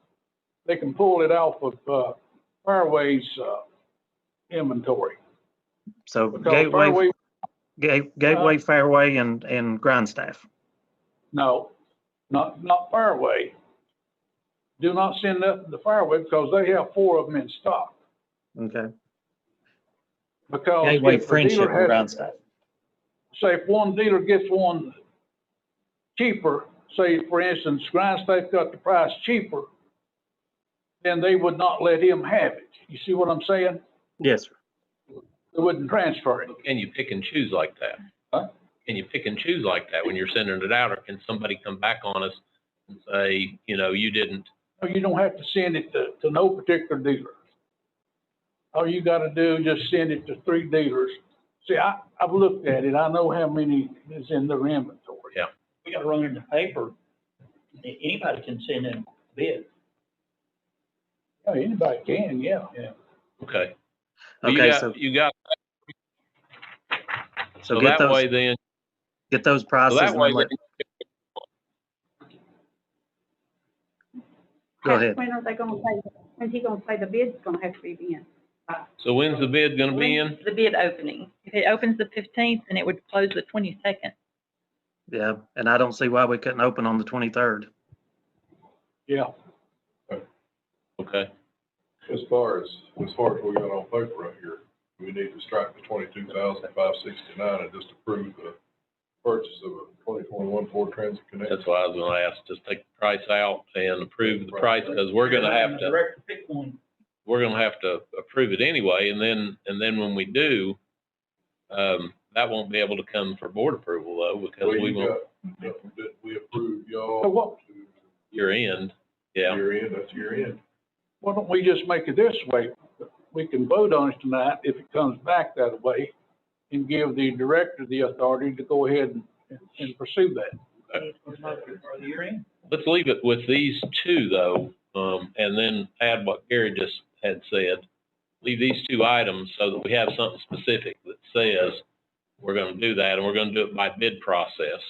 they can pull it off of, Fairway's, inventory. so Because Fairway, Gateway, Fairway, and Grindstaff. no, not Fairway. Do not send that to the Fairway because they have 4 of them in stock. Okay. Because Gateway, if the Friendship, dealer and has, Grindstaff. say if one dealer gets one cheaper, say for instance, Grindstaff got the price cheaper, then they would not let him have it. You see what I'm saying? Yes, sir. They wouldn't transfer it. Can you pick and choose like that? Huh? Can you pick and choose like that when you're sending it out, or can somebody come back on us and say, you didn't? No, you don't have to send it to no particular dealer. All you gotta do is just send it to 3 dealers. See, I've looked at it. I know how many is in their inventory. Yeah. We gotta run in the paper. Anybody can send in a bid. Yeah, anybody can, yeah. Okay. Okay, so So get that way those, then, get those so prices. that and way then let- then, Go ahead. When are they gonna say, when's he gonna say the bid's gonna have to be in? So when's the bid gonna be in? The bid opening. If it opens the 15th, then it would close the 22nd. Yeah, and I don't see why we couldn't open on the 23rd. Yeah. Okay. As far as we got on paper right here, we need to strike the 22,569 and just approve the purchase of a 2021 Ford Transit Connect. That's what I was gonna ask. Just take the price out and approve the price, because we're gonna have to, Director, pick one. we're gonna have to approve it anyway, and then when we do, that won't be able to come for board approval though, because Well, we you won't, got, we approve So y'all what, year end, yeah. year end, that's year end. why don't we just make it this way? We can vote on it tonight if it comes back that way and give the director the authority to go ahead and pursue that. For the year end. Let's leave it with these two though, and then add what Gary just had said. Leave these two items so that we have something specific that says we're gonna do that, and we're gonna do it by bid process.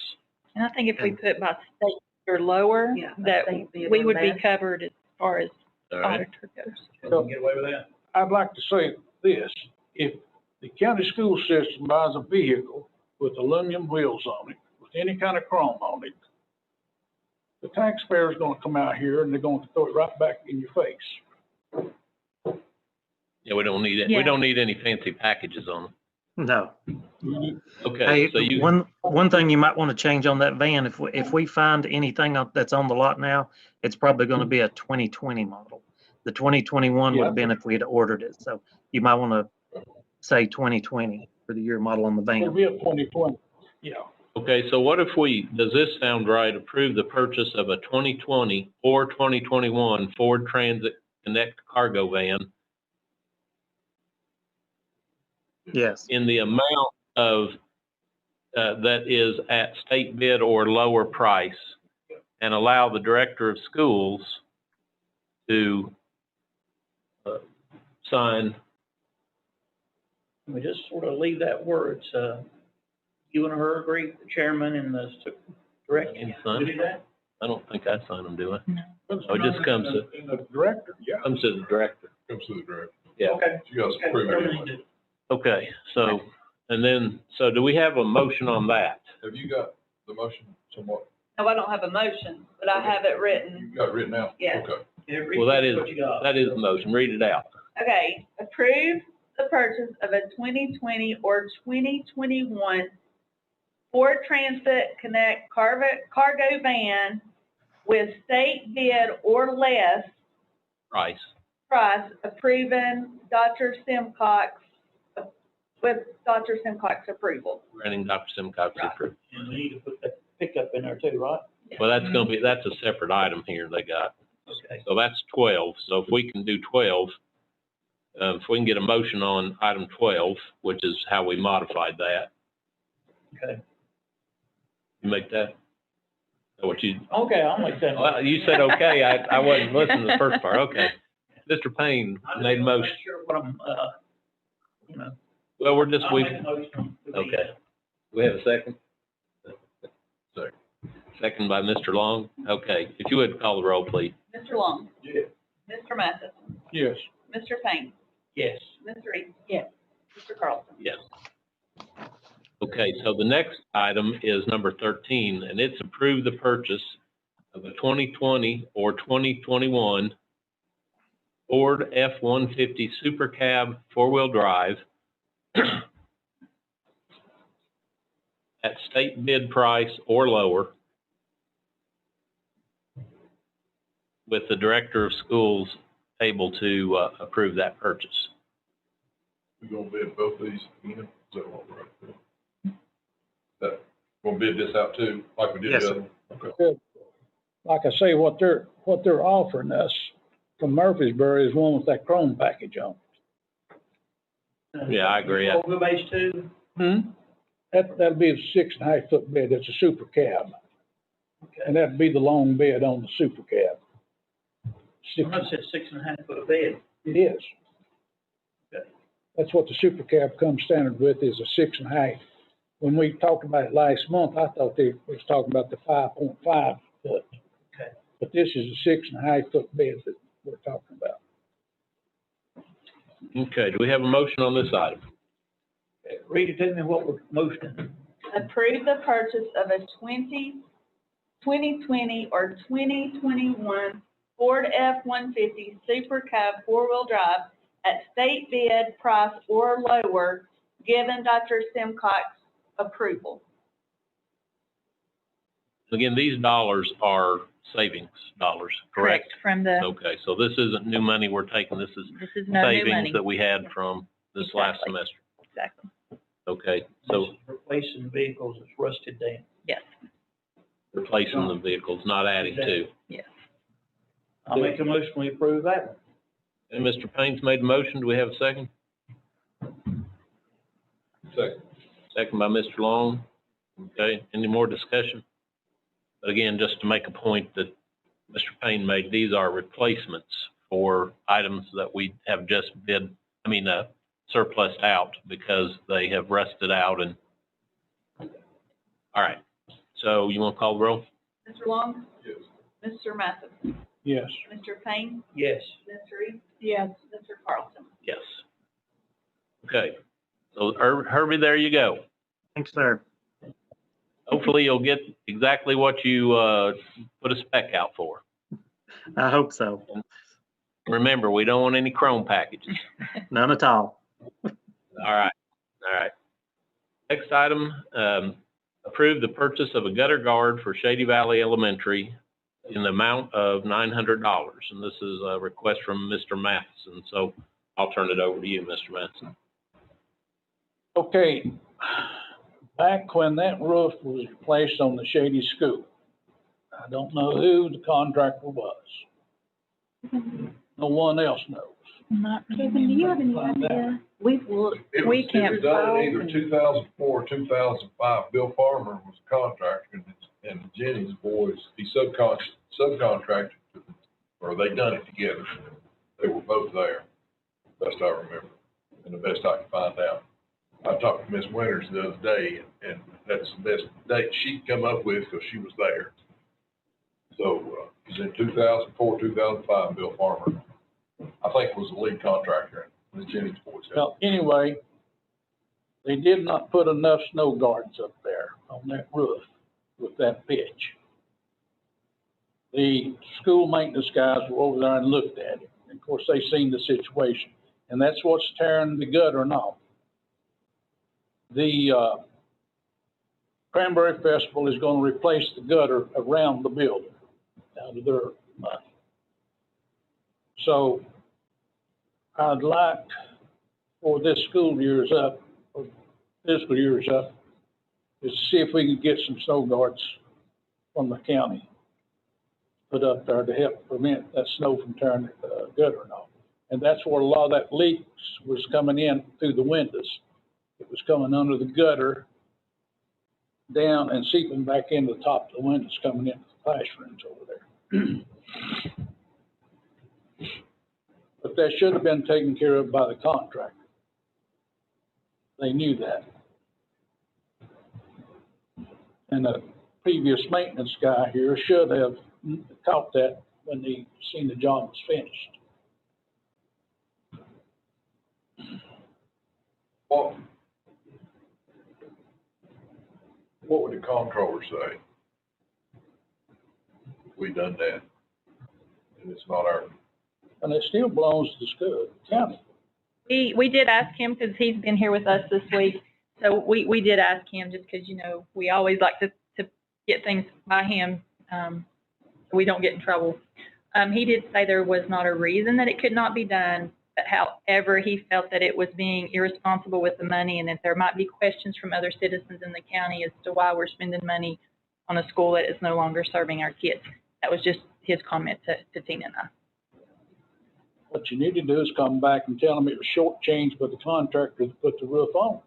And I think if we put by state or lower, Yeah, by that state bid we or would be less. covered as far as All right? auditor goes. We can get away with that. I'd like to say this, if the county school system buys a vehicle with aluminum wheels on it, with any kind of chrome on it, the taxpayer's gonna come out here and they're gonna throw it right back in your face. Yeah, we don't need it. Yeah. We don't need any fancy packages on them. No. Okay, so Hey, you, one thing you might want to change on that van, if we find anything that's on the lot now, it's probably going to be a 2020 model. The 2021 would have been if we had ordered it. So you might want to say 2020 for the year model on the It'll van. be a 2020, yeah. okay, so what if we, does this sound right, approve the purchase of a 2020 or 2021 Ford Transit Connect cargo van Yes. in the amount of, that is at state bid or lower price, and allow the director of schools to sign? We just sort of leave that where it's, you and her agree, the chairman and the director. And sign? Do that? I don't think I sign them, do I? No. Oh, it just comes to, And the director, yeah. comes to the director. Comes to the director. Yeah. Okay. You guys Okay, approve it everything anyway. to- Okay, so, and then, so do we have a motion on that? Have you got the motion somewhat, No, I don't have a motion, but I have it written. you got it written out? Yes. Okay. Yeah, Well, that read is, what you got. that is the motion. Read it out. Okay, approve the purchase of a 2020 or 2021 Ford Transit Connect cargo van with state bid or less Price. price, approving Dr. Simcox, with Dr. Simcox approval. Granting Dr. Simcox Right. approval. And we need to put that pickup in there too, right? Well, that's gonna be, that's a separate item here they got. Okay. So that's 12. So if we can do 12, if we can get a motion on item 12, which is how we modified that, Okay. you make that? Is that what you, Okay, I'll make that. well, you said okay. I wasn't listening to the first part. Okay. Mr. Payne made a motion. I'm not sure what I'm, you know. Well, we're just, I'll we, make a motion. okay. We have a second? Second. Second by Mr. Long. Okay. If you would call the roll, please. Mr. Long. Yeah. Mr. Mathis. Yes. Mr. Payne. Yes. Ms. Reed. Yes. Mr. Carlson. Yes. Okay, so the next item is number 13, and it's approve the purchase of a 2020 or 2021 Ford F-150 Super Cab four-wheel drive at state bid price or lower, with the director of schools able to approve that purchase. We gonna bid both these, Ian? Is that what we're at? That, gonna bid this out too, like we did Yes, the sir. other one? Okay. Like I say, what they're offering us from Murfreesboro is one with that chrome package on. Yeah, I agree. Four base two. That'd be a 6.5 foot bed. It's a super cab. Okay. And that'd be the long bed on the super cab. I must have 6.5 foot bed. It is. Okay. That's what the super cab comes standard with, is a 6.5. When we talked about it last month, I thought they was talking about the 5.5 foot. Okay. But this is a 6.5 foot bed that we're talking about. Okay, do we have a motion on this item? Read it to me, what we're motioning. Approve the purchase of a 2020 or 2021 Ford F-150 Super Cab four-wheel drive at state bid price or lower, given Dr. Simcox approval. Again, these dollars are savings dollars, correct? From the, Okay, so this isn't new money we're taking, this is this is no new savings money. that we had from this last Exactly. semester. Exactly. Okay, so This is replacing vehicles that's rusted down. Yes, replacing the vehicles, not adding to. yes. I'll make a motion, we approve that one. And Mr. Payne's made a motion, do we have a second? Second. Second by Mr. Long. Okay, any more discussion? But again, just to make a point that Mr. Payne made, these are replacements for items that we have just surplused out because they have rusted out and, all right. So you want to call the roll? Mr. Long? Yes. Mr. Matheson? Yes. Mr. Payne? Yes. Ms. Reed? Yes. Mr. Carlson? Yes. Okay, so Herbie, there you go. Thanks, sir. Hopefully you'll get exactly what you put a spec out for. I hope so. Remember, we don't want any chrome packages. None at all. All right, all right. Next item, approve the purchase of a gutter guard for Shady Valley Elementary in the amount of $900. And this is a request from Mr. Matheson. So I'll turn it over to you, Mr. Matheson. Okay, back when that roof was replaced on the Shady School, I don't know who the contractor was. No one else knows. Not Kevin, do you have any idea? We've looked. It We was, it can't was done follow. in either 2004 or 2005. Bill Farmer was a contractor, and the Jennings boys, he subcontracted, or they done it together. They were both there, best I remember, and the best I can find out. I talked to Miss Winters the other day, and that's the best date she could come up with, because she was there. So, it was in 2004, 2005, Bill Farmer, I think, was the lead contractor, the Jennings boys. Well, anyway, they did not put enough snow guards up there on that roof with that pitch. The school maintenance guys were over there and looked at it. And of course, they seen the situation, and that's what's tearing the guttering off. The Cranberry Festival is going to replace the gutter around the building out of their money. So I'd like for this school year's up, or fiscal year's up, is to see if we can get some snow guards from the county put up there to help prevent that snow from tearing the guttering off. And that's where a lot of that leaks was coming in through the windows. It was coming under the gutter, down and seeping back into the top of the windows, coming into the classrooms over there. But that should have been taken care of by the contractor. They knew that. And the previous maintenance guy here should have caught that when he seen the job was finished. What would the comptroller say if we done that? And it's not our, And it still belongs to the school, county. We did ask him, because he's been here with us this week, so we did ask him, just because, we always like to get things by him, so we don't get in trouble. He did say there was not a reason that it could not be done, but however, he felt that it was being irresponsible with the money, and that there might be questions from other citizens in the county as to why we're spending money on a school that is no longer serving our kids. That was just his comment to Tina and I. What you need to do is come back and tell them it was shortchanged by the contractor to put the roof on.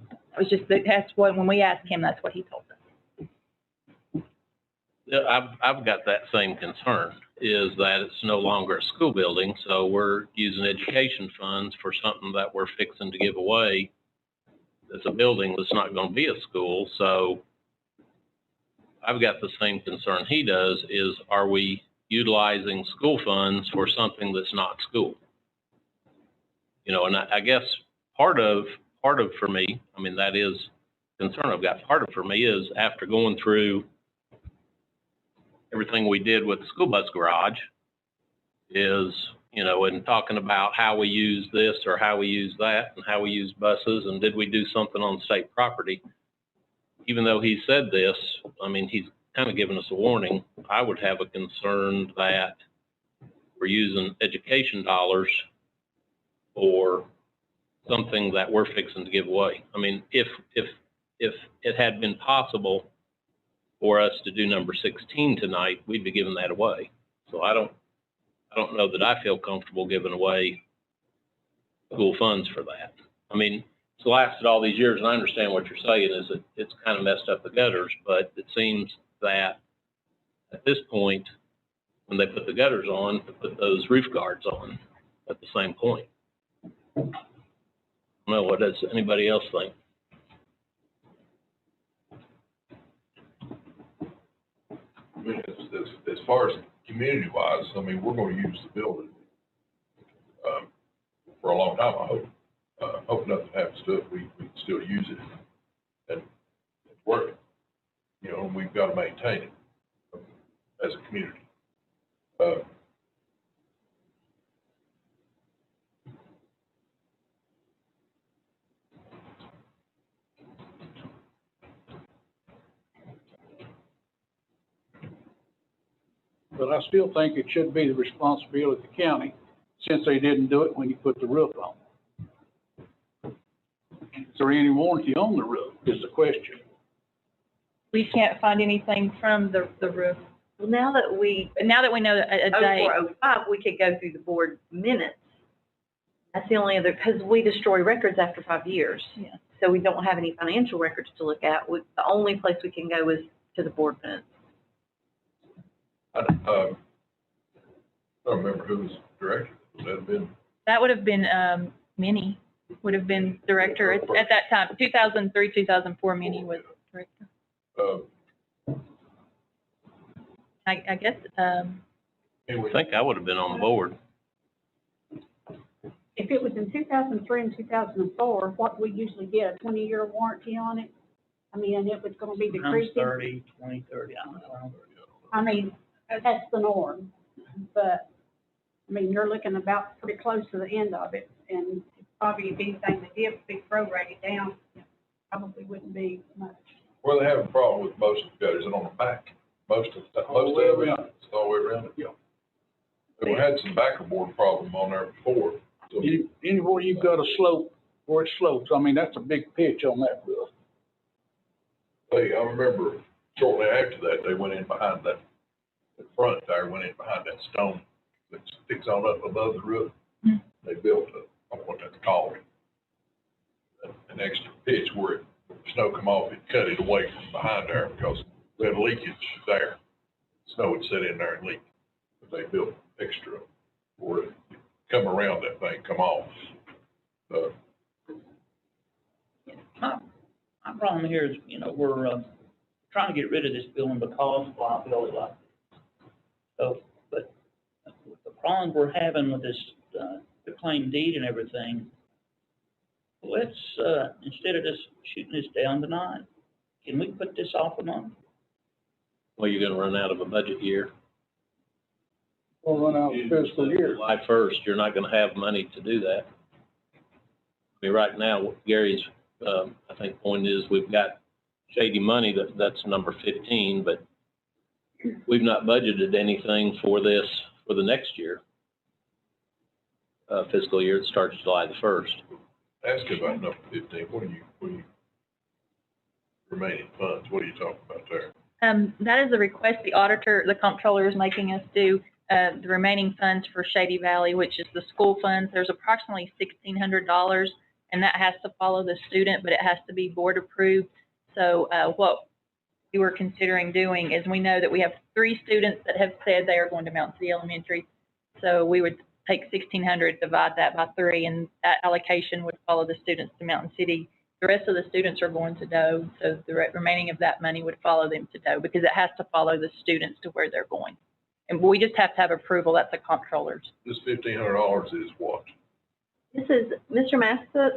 It was just, that's what, when we asked him, that's what he told us. Yeah, I've got that same concern, is that it's no longer a school building, so we're using education funds for something that we're fixing to give away. It's a building that's not going to be a school, so I've got the same concern he does, is are we utilizing school funds for something that's not school? You know, and I guess part of for me, I mean, that is concern I've got. Part of for me is after going through everything we did with the school bus garage is, you know, and talking about how we use this or how we use that and how we use buses and did we do something on state property. Even though he said this, I mean, he's kind of given us a warning. I would have a concern that we're using education dollars for something that we're fixing to give away. I mean, if it had been possible for us to do number 16 tonight, we'd be giving that away. So I don't know that I feel comfortable giving away school funds for that. I mean, it's lasted all these years, and I understand what you're saying is that it's kind of messed up the gutters, but it seems that at this point, when they put the gutters on, to put those roof guards on at the same point. I don't know, what does anybody else think? I mean, as far as community-wise, I mean, we're going to use the building for a long time, I hope. Hope nothing happens to it. We can still use it, and it's working. You know, and we've got to maintain it as a community. But I still think it should be the responsibility of the county, since they didn't do it when you put the roof on. Is there any warranty on the roof, is the question. We can't find anything from the roof. Well, now that we, Now that we know that a date. 0405, we could go through the board minutes. That's the only other, because we destroy records after 5 years. Yeah. So we don't have any financial records to look at. The only place we can go is to the board minutes. I don't remember who was director. Would that have been? That would have been, Minnie would have been director at that time. 2003, 2004, Minnie was director. I guess, I think I would have been on the board. If it was in 2003 and 2004, what we usually get, a 20-year warranty on it? I mean, and it was gonna be decreasing. 2030, I don't know. I mean, that's the norm, but, I mean, you're looking about pretty close to the end of it, and probably if anything that did be prorated down, probably wouldn't be much. Well, they have a problem with most of the gutters and on the back. Most of it, it's all the way around it. Yeah. And we had some backerboard problem on there before. So Anywhere you've got a slope, where it slopes, I mean, that's a big pitch on that roof. I remember shortly after that, they went in behind that, the front there went in behind that stone that sticks on up above the roof. Mm. They built I don't know what that's called, an extra pitch where the snow come off, it cut it away from behind there because we had leakage there. Snow would sit in there and leak. But they built extra for it to come around that thing, come off. My problem here is, you know, we're trying to get rid of this building because of liability. So, but the problem we're having with this, the claim deed and everything, let's, instead of just shooting this down tonight, can we put this off a month? Well, you're gonna run out of a budget year. We'll run out of fiscal year. July 1st, you're not gonna have money to do that. I mean, right now, Gary's, I think point is we've got shady money, that's number 15, but we've not budgeted anything for this for the next year, fiscal year. It starts July the 1st. Ask about number 15. What are you remaining funds? What are you talking about there? That is a request the auditor, the comptroller is making us do, the remaining funds for Shady Valley, which is the school funds. There's approximately $1,600, and that has to follow the student, but it has to be board approved. So what we were considering doing is, we know that we have 3 students that have said they are going to Mountain City Elementary. So we would take $1,600, divide that by 3, and that allocation would follow the students to Mountain City. The rest of the students are going to Doe, so the remaining of that money would follow them to Doe, because it has to follow the students to where they're going. And we just have to have approval. That's the comptroller's. This $1,500 is what? This is, Mr.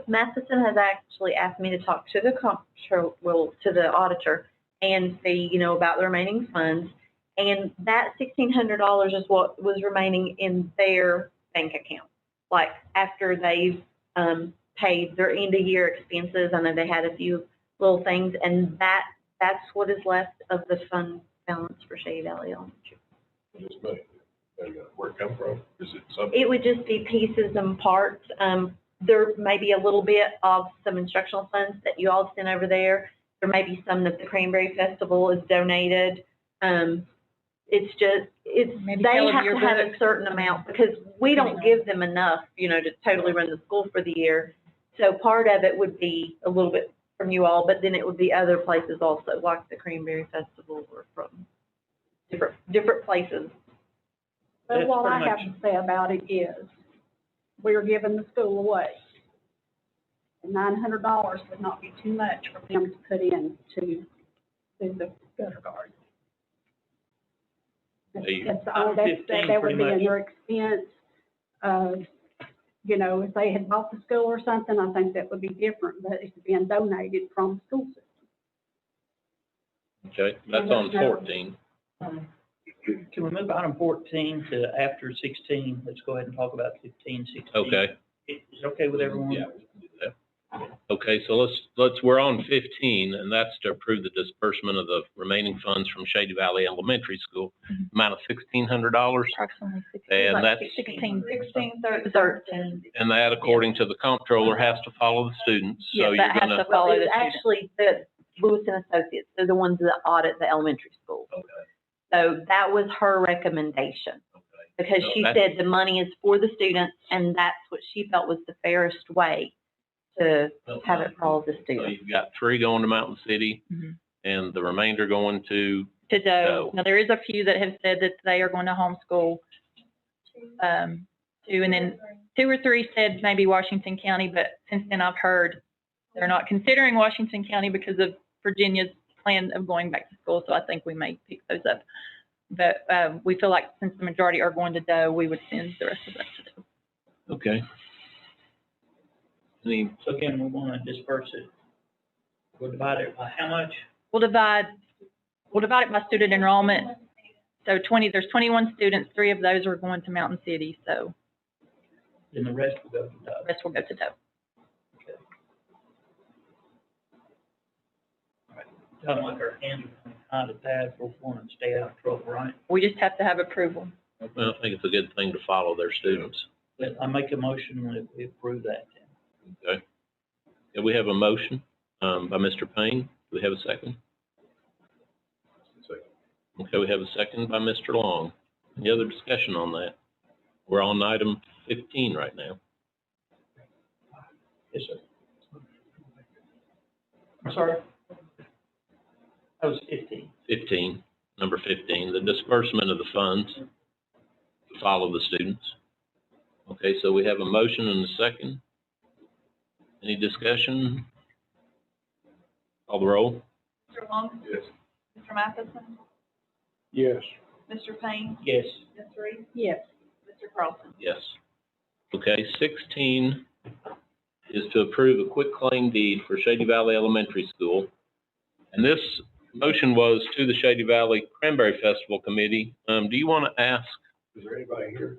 Matheson has actually asked me to talk to the to the auditor and see, you know, about the remaining funds. And that $1,600 is what was remaining in their bank account. Like after they've paid their end of year expenses, I know they had a few little things, and that's what is left of the fund balance for Shady Valley Elementary. Where it come from? Is it something? It would just be pieces and parts. There may be a little bit of some instructional funds that you all sent over there. There may be some that the Cranberry Festival has donated. It's Maybe they tell them have your to have a books. certain amount because we don't give them enough, you know, to totally run the school for the year. So part of it would be a little bit from you all, but then it would be other places also, like the Cranberry Festival or from different places. But That's what I pretty have much- to say about it is, we're giving the school away. And $900 would not be too much for them to put in to do the gutter guard. Hey, That would pretty be much. in your expense. You know, if they had bought the school or something, I think that would be different, but it's being donated from the school system. Okay, that's on 14. Can we move item 14 to after 16? Let's go ahead and talk about 15, 16. Okay. Is it okay with everyone? Yeah, we can do that. Okay, so we're on 15, and that's to approve the disbursement of the remaining funds from Shady Valley Elementary School, amount of $1,600. Approximately And that's, 16, 13. and that according to the comptroller has to follow the students. So Yeah, you're that has gonna, to follow Well, the it's student. actually the Lewis and Associates. They're the ones that audit the elementary school. okay, So that was her recommendation. okay. Because So she that's- said the money is for the students, and that's what she felt was the fairest way to have it for all the So students. you've got 3 going to Mountain City, Mhm. and the remainder going to, To Doe. Doe. Now, there is a few that have said that they are going to homeschool, 2, and then 2 or 3 said maybe Washington County, but since then I've heard they're not considering Washington County because of Virginia's plan of going back to school, so I think we may pick those up. But we feel like since the majority are going to Doe, we would send the rest of us to Doe. okay. Any, So again, we want to disperse it. We'll divide it by how much? We'll divide it by student enrollment. So there's 21 students, 3 of those are going to Mountain City, so Then the rest will go to the Doug. rest will go to Doe. Sounds like our hands are kind of tied for wanting to stay out of trouble, right? We just have to have approval. well, I think it's a good thing to follow their students. But I make a motion that we approve that. Okay. Yeah, we have a motion, by Mr. Payne. Do we have a second? Okay, we have a second by Mr. Long. Any other discussion on that? We're on item 15 right now. Yes, sir. I'm sorry? That was 15. 15, number 15, the disbursement of the funds to follow the students. Okay, so we have a motion and a second. Any discussion? Call the roll. Mr. Long? Yes. Mr. Matheson? Yes. Mr. Payne? Yes. Ms. Reed? Yes. Mr. Carlson? Yes. Okay, 16 is to approve a quitclaim deed for Shady Valley Elementary School. And this motion was to the Shady Valley Cranberry Festival Committee. Do you want to ask? Is there anybody here?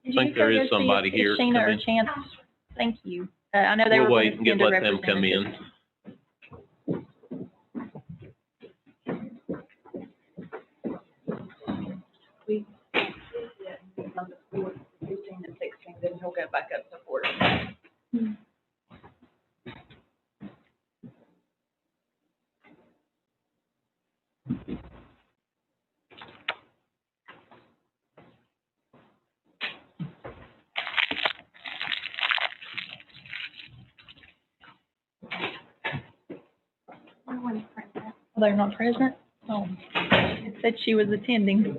I think there is somebody here. Is Sheena Come or in. Chance? Thank you. I know they were We'll going wait to and get, send a let them come in. representative. On the floor, 15 and 16, then he'll go back up to 14. Well, they're not present? Oh, it said she was attending.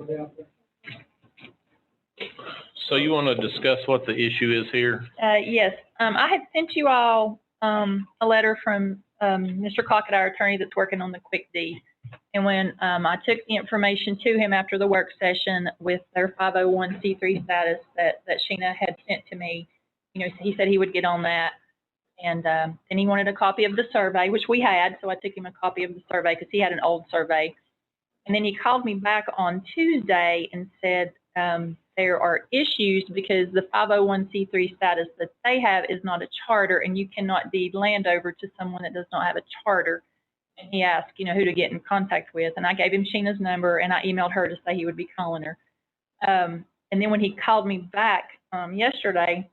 So you want to discuss what the issue is here? Yes, I had sent you all, a letter from, Mr. Crockett, our attorney that's working on the quick deed. And when, I took the information to him after the work session with their 501c3 status that Sheena had sent to me, you know, he said he would get on that. And then he wanted a copy of the survey, which we had, so I took him a copy of the survey because he had an old survey. And then he called me back on Tuesday and said there are issues because the 501c3 status that they have is not a charter, and you cannot deed land over to someone that does not have a charter. And he asked, you know, who to get in contact with. And I gave him Sheena's number, and I emailed her to say he would be calling her. And then when he called me back yesterday,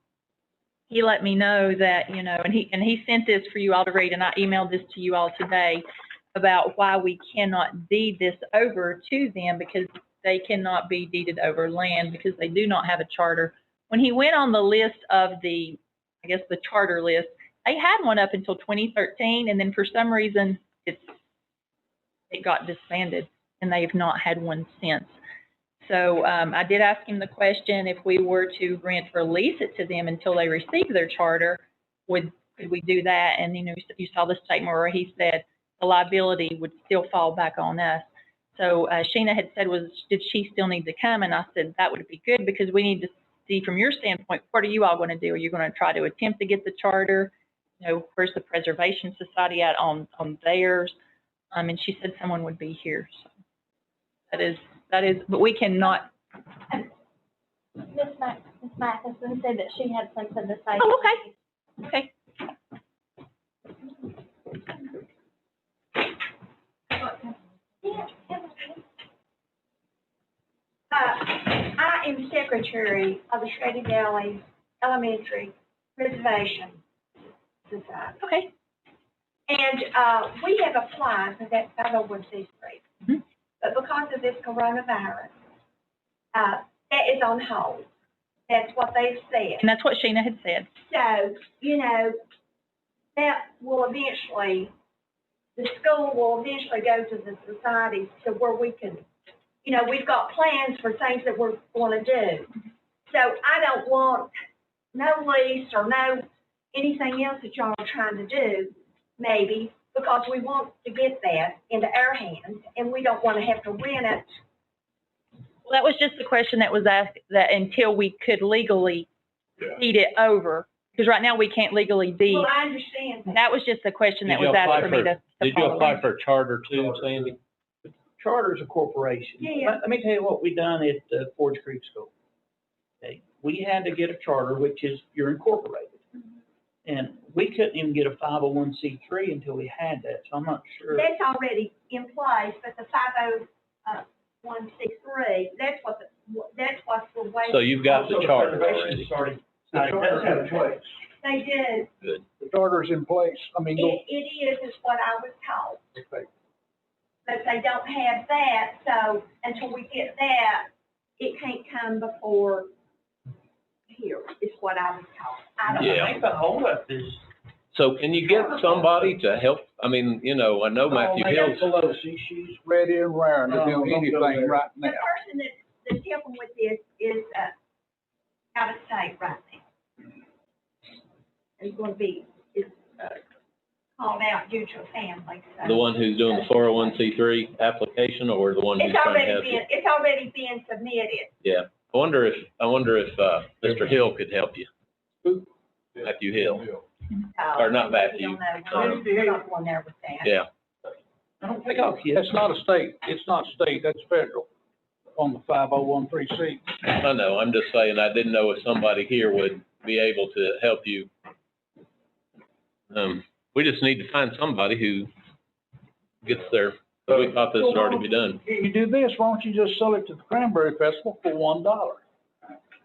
he let me know that, you know, and he sent this for you all to read, and I emailed this to you all today about why we cannot deed this over to them because they cannot be deeded over land because they do not have a charter. When he went on the list of the, I guess the charter list, they had one up until 2013, and then for some reason it got disbanded, and they've not had one since. So I did ask him the question, if we were to rent or lease it to them until they receive their charter, could we do that? And, you know, you saw the statement where he said the liability would still fall back on us. So Sheena had said, did she still need to come? And I said, that would be good because we need to see from your standpoint, what are you all going to do? Are you going to try to attempt to get the charter? You know, where's the Preservation Society at on theirs? And she said someone would be here. So that is, but we cannot. Miss Matheson said that she had something to say. Oh, okay. Okay. I am secretary of the Shady Valley Elementary Preservation Society. Okay. And we have applied for that 501c3. Mm-hmm. But because of this coronavirus, that is on hold. That's what they've said. And that's what Sheena had said. So, you know, that will eventually, the school will eventually go to the society to where we can, you know, we've got plans for things that we're going to do. So I don't want no lease or no anything else that y'all are trying to do, maybe, because we want to get that into our hands, and we don't want to have to rent it. Well, that was just the question that was asked, that until we could legally deed it over, because right now we can't legally deed. Well, I understand that. That was just the question that Did you was asked apply for me to Did you follow. apply for a charter too, Sandy? Charter's a corporation. Yeah. Let me tell you what we done at Forge Creek School. Okay, we had to get a charter, which is you're incorporated. And we couldn't even get a 501c3 until we had that, so I'm not sure. That's already in place, but the 501c3, that's what's the way. So you've got the Also, charter Preservation already. Society The charter does have a in charter. place. They do. Good. The charter's in place. I mean, go. It is what I was told. Okay. But they don't have that, so until we get that, it can't come before here, is what I was told. I don't know. Yeah. I think the holdup is. So can you get somebody to help? I mean, you know, I know Matthew Hill's. Pelosi, she's ready and raring to do anything right The now. person that's helping with this is out of state right now. He's going to be, called out due to a family, so. The one who's doing the 401c3 application, or the one who's trying to help you? It's already been submitted. Yeah. I wonder if Mr. Hill could help you. Who? Matthew Hill. Or not Matthew. We're not going there with that. Yeah. I don't think I'll get. That's not a state. It's not state. That's federal on the 501(c)(3). I know. I'm just saying, I didn't know if somebody here would be able to help you. We just need to find somebody who gets there. So we thought this would already be done. You do this, why don't you just sell it to the Cranberry Festival for $1?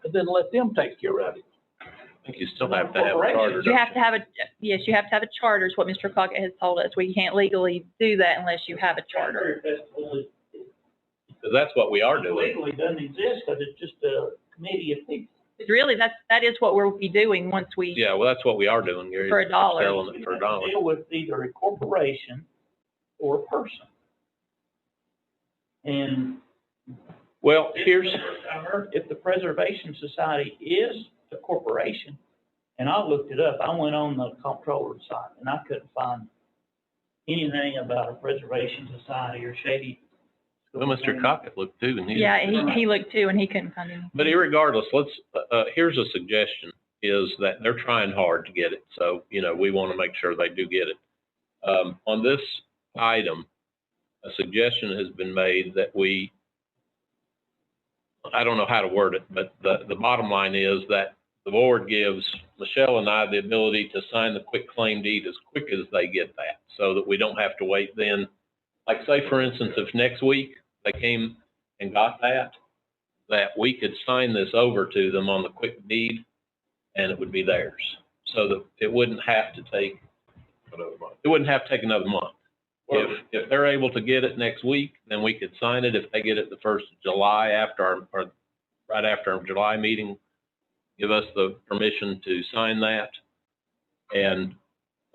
And then let them take care of it. I think you still have to have a charter. You have to have yes, you have to have a charter is what Mr. Crockett has told us. We can't legally do that unless you have a charter. Because that's what we are doing. Legally doesn't exist, because it's just a committee of people. Really, that is what we'll be doing once we, Yeah, well, that's what we are doing. You're for $1. selling it for $1. Deal with either a corporation or a person. And Well, here's, I heard if the Preservation Society is a corporation, and I looked it up, I went on the comptroller's site, and I couldn't find anything about a Preservation Society or shady. well, Mr. Crockett looked too, and he. yeah, he looked too and he couldn't find any. But irregardless, let's, here's a suggestion. is that they're trying hard to get it. So, you know, we want to make sure they do get it. On this item, a suggestion has been made that I don't know how to word it, but the bottom line is that the board gives Michelle and I the ability to sign the quick claim deed as quick as they get that, so that we don't have to wait then. Like, say, for instance, if next week they came and got that we could sign this over to them on the quick deed and it would be theirs. So that it wouldn't have to take another month. It wouldn't have to take another month. If they're able to get it next week, then we could sign it. If they get it the 1st of July or right after our July meeting, give us the permission to sign that. And,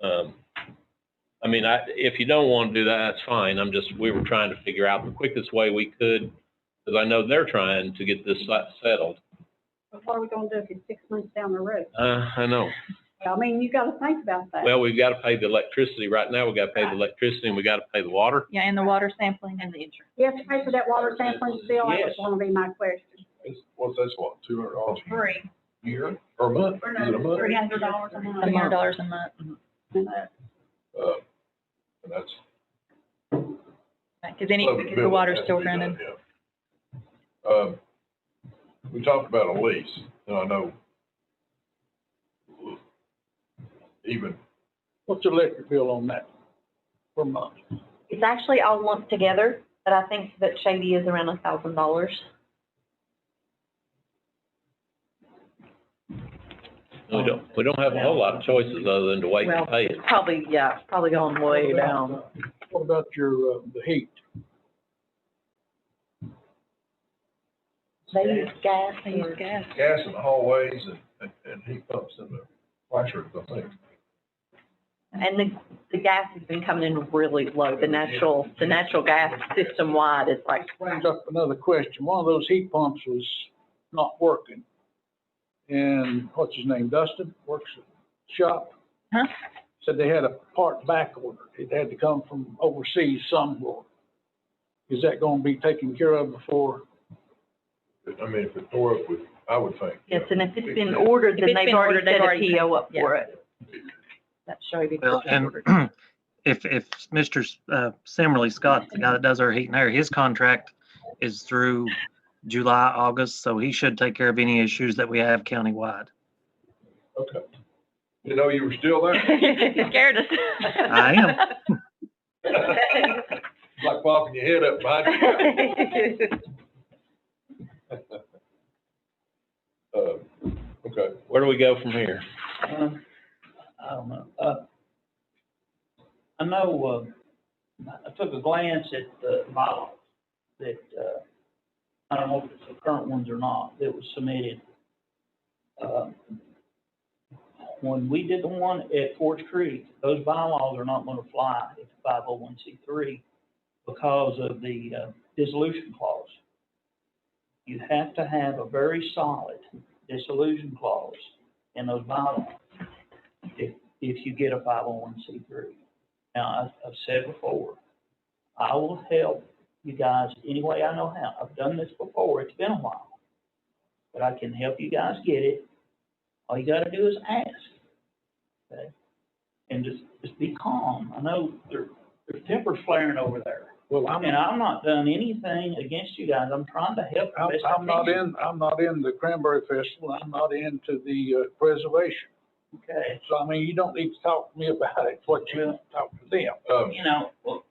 I mean, if you don't want to do that, that's fine. We were trying to figure out the quickest way we could, because I know they're trying to get this settled. But what are we gonna do if it's 6 months down the road? I know. I mean, you gotta think about that. Well, we've got to pay the electricity right now. We've got to pay the electricity and we got to pay the water. Yeah, and the water sampling and the insurance. You have to pay for that water sampling still, that was Yes. gonna be my question. What's that, what, $200 Free. a year or a month? Is it a month? $300 a month. $300 a month. And that's. Because the water's still running. We talked about a lease, and I know even. What's the electric bill on that per month? It's actually all lumped together, but I think that Shady is around $1,000. We don't have a whole lot of choices other than to wait and pay it. Probably, yeah, it's probably going way down. What about your, the heat? They use gas. They use gas. Gas in the hallways and heat pumps in the classrooms, I think. And the gas has been coming in really low. The natural gas system wide is like, Brings up another question. One of those heat pumps was not working. And what's his name, Dustin, works at the shop. Huh? Said they had a part back order. It had to come from overseas somewhere. Is that gonna be taken care of before? I mean, if it tore up with, I would think. yes, and if it's been ordered, If then it's they've been already ordered, they've set a already PO up paid, for it. That's Shady. Well, and if Mr. Simmerly Scott, the guy that does our heat and air, his contract is through July, August, so he should take care of any issues that we have countywide. Okay. You know, you were still there? You scared us. I am. Like popping your head up behind you. Okay. Where do we go from here? I don't know. I know, I took a glance at the bylaws that, I don't know if it's the current ones or not, that was submitted. When we did the one at Forge Creek, those bylaws are not gonna fly at 501c3 because of the dissolution clause. You have to have a very solid dissolution clause in those bylaws if you get a 501c3. Now, I've said before, I will help you guys any way I know how. I've done this before. It's been a while. But I can help you guys get it. All you gotta do is ask. Okay? And just be calm. I know there's tempers flaring over there. Well, And I'm not done anything against you guys. I'm trying to help the best I I'm not can. I'm not in the Cranberry Festival. I'm not into the preservation. Okay. So, I mean, you don't need to talk to me about it. It's what you talk to them. You know, well,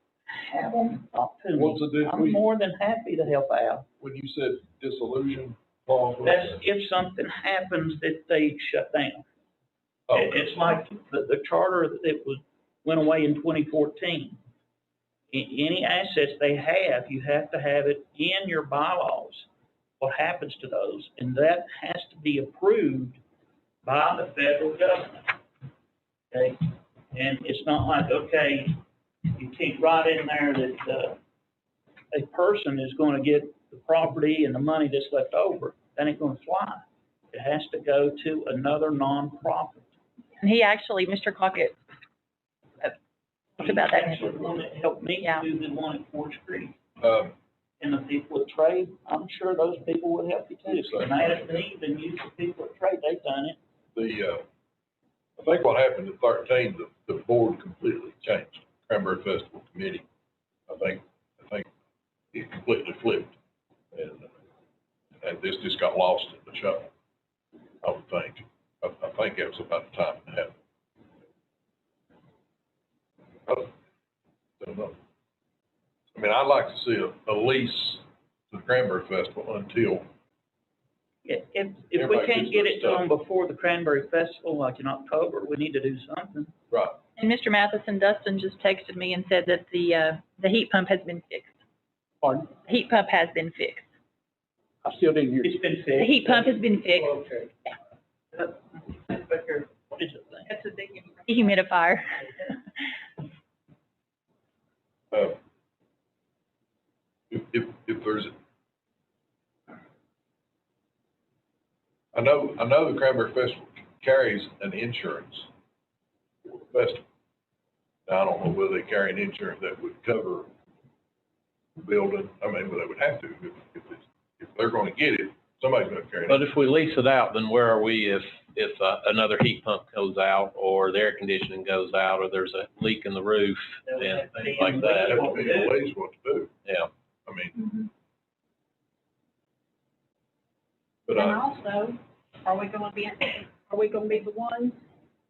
have them talk to me. What's the difference? I'm more than happy to help out. When you said dissolution clause. That's if something happens that they shut down. Oh, It's like the charter that went away in 2014. Any assets they have, you have to have it in your bylaws, what happens to those, and that has to be approved by the federal government. Okay? And it's not like, okay, you can't write in there that, a person is gonna get the property and the money that's left over. That ain't gonna fly. It has to go to another nonprofit. And he actually, Mr. Crockett, talked about that. He's actually the one that helped me Yeah. do the one at Forge Creek. Um, And the people at trade, I'm sure those people would help you too. So now that they even use the people at trade, they've done it. think what happened at 13, the board completely changed. Cranberry Festival Committee, I think it completely flipped. And this just got lost in the shuffle, I would think. I think it was about the time it happened. I don't know. I mean, I'd like to see a lease to the Cranberry Festival until. If we can't get it done before the Cranberry Festival, like in October, we need to do something. Right. And Mr. Matheson, Dustin just texted me and said that the heat pump has been fixed. Pardon? The heat pump has been fixed. I still didn't hear you. It's been The fixed. heat pump has been fixed. Okay. What is it thing? That's a dehumidifier. If there's, I know the Cranberry Festival carries an insurance for the festival. Now, I don't know whether they carry an insurance that would cover the building. I mean, well, they would have to if they're going to get it. Somebody's going to carry it. But if we lease it out, then where are we if another heat pump goes out, or the air conditioning goes out, or there's a leak in the roof and things like that? That would be the ways what to do. Yeah. I mean, Mhm. but And also, are we gonna be the ones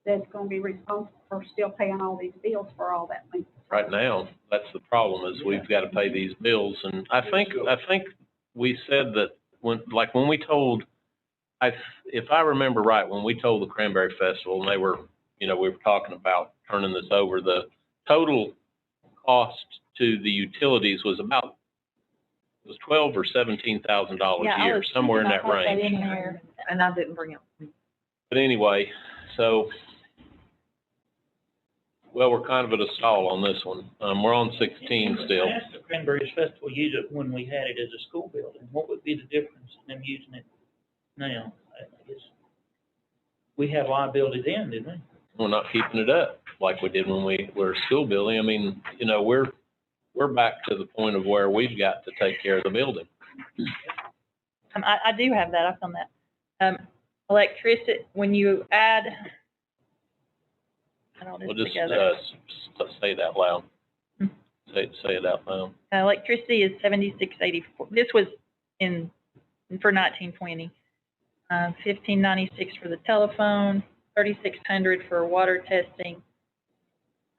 that's gonna be responsible for still paying all these bills for all that money? Right now, that's the problem, is we've got to pay these bills. And I think we said that when we told, if I remember right, when we told the Cranberry Festival and they were, we were talking about turning this over, the total cost to the utilities was about, it was $12,000 or $17,000 a year, somewhere in that range. And I didn't bring it. But anyway, so, well, we're kind of at a stall on this one. We're on 16 still. Asked the Cranberry Festival use it when we had it as a school building. What would be the difference in them using it now? I guess we had liability then, didn't we? We're not keeping it up like we did when we were a school building. I mean, we're back to the point of where we've got to take care of the building. I do have that. I found that. Electricity, when you add, add all this We'll just together. say it out loud. Say it out loud. Electricity is $76.84. This was for 1920. $15.96 for the telephone, $3,600 for water testing,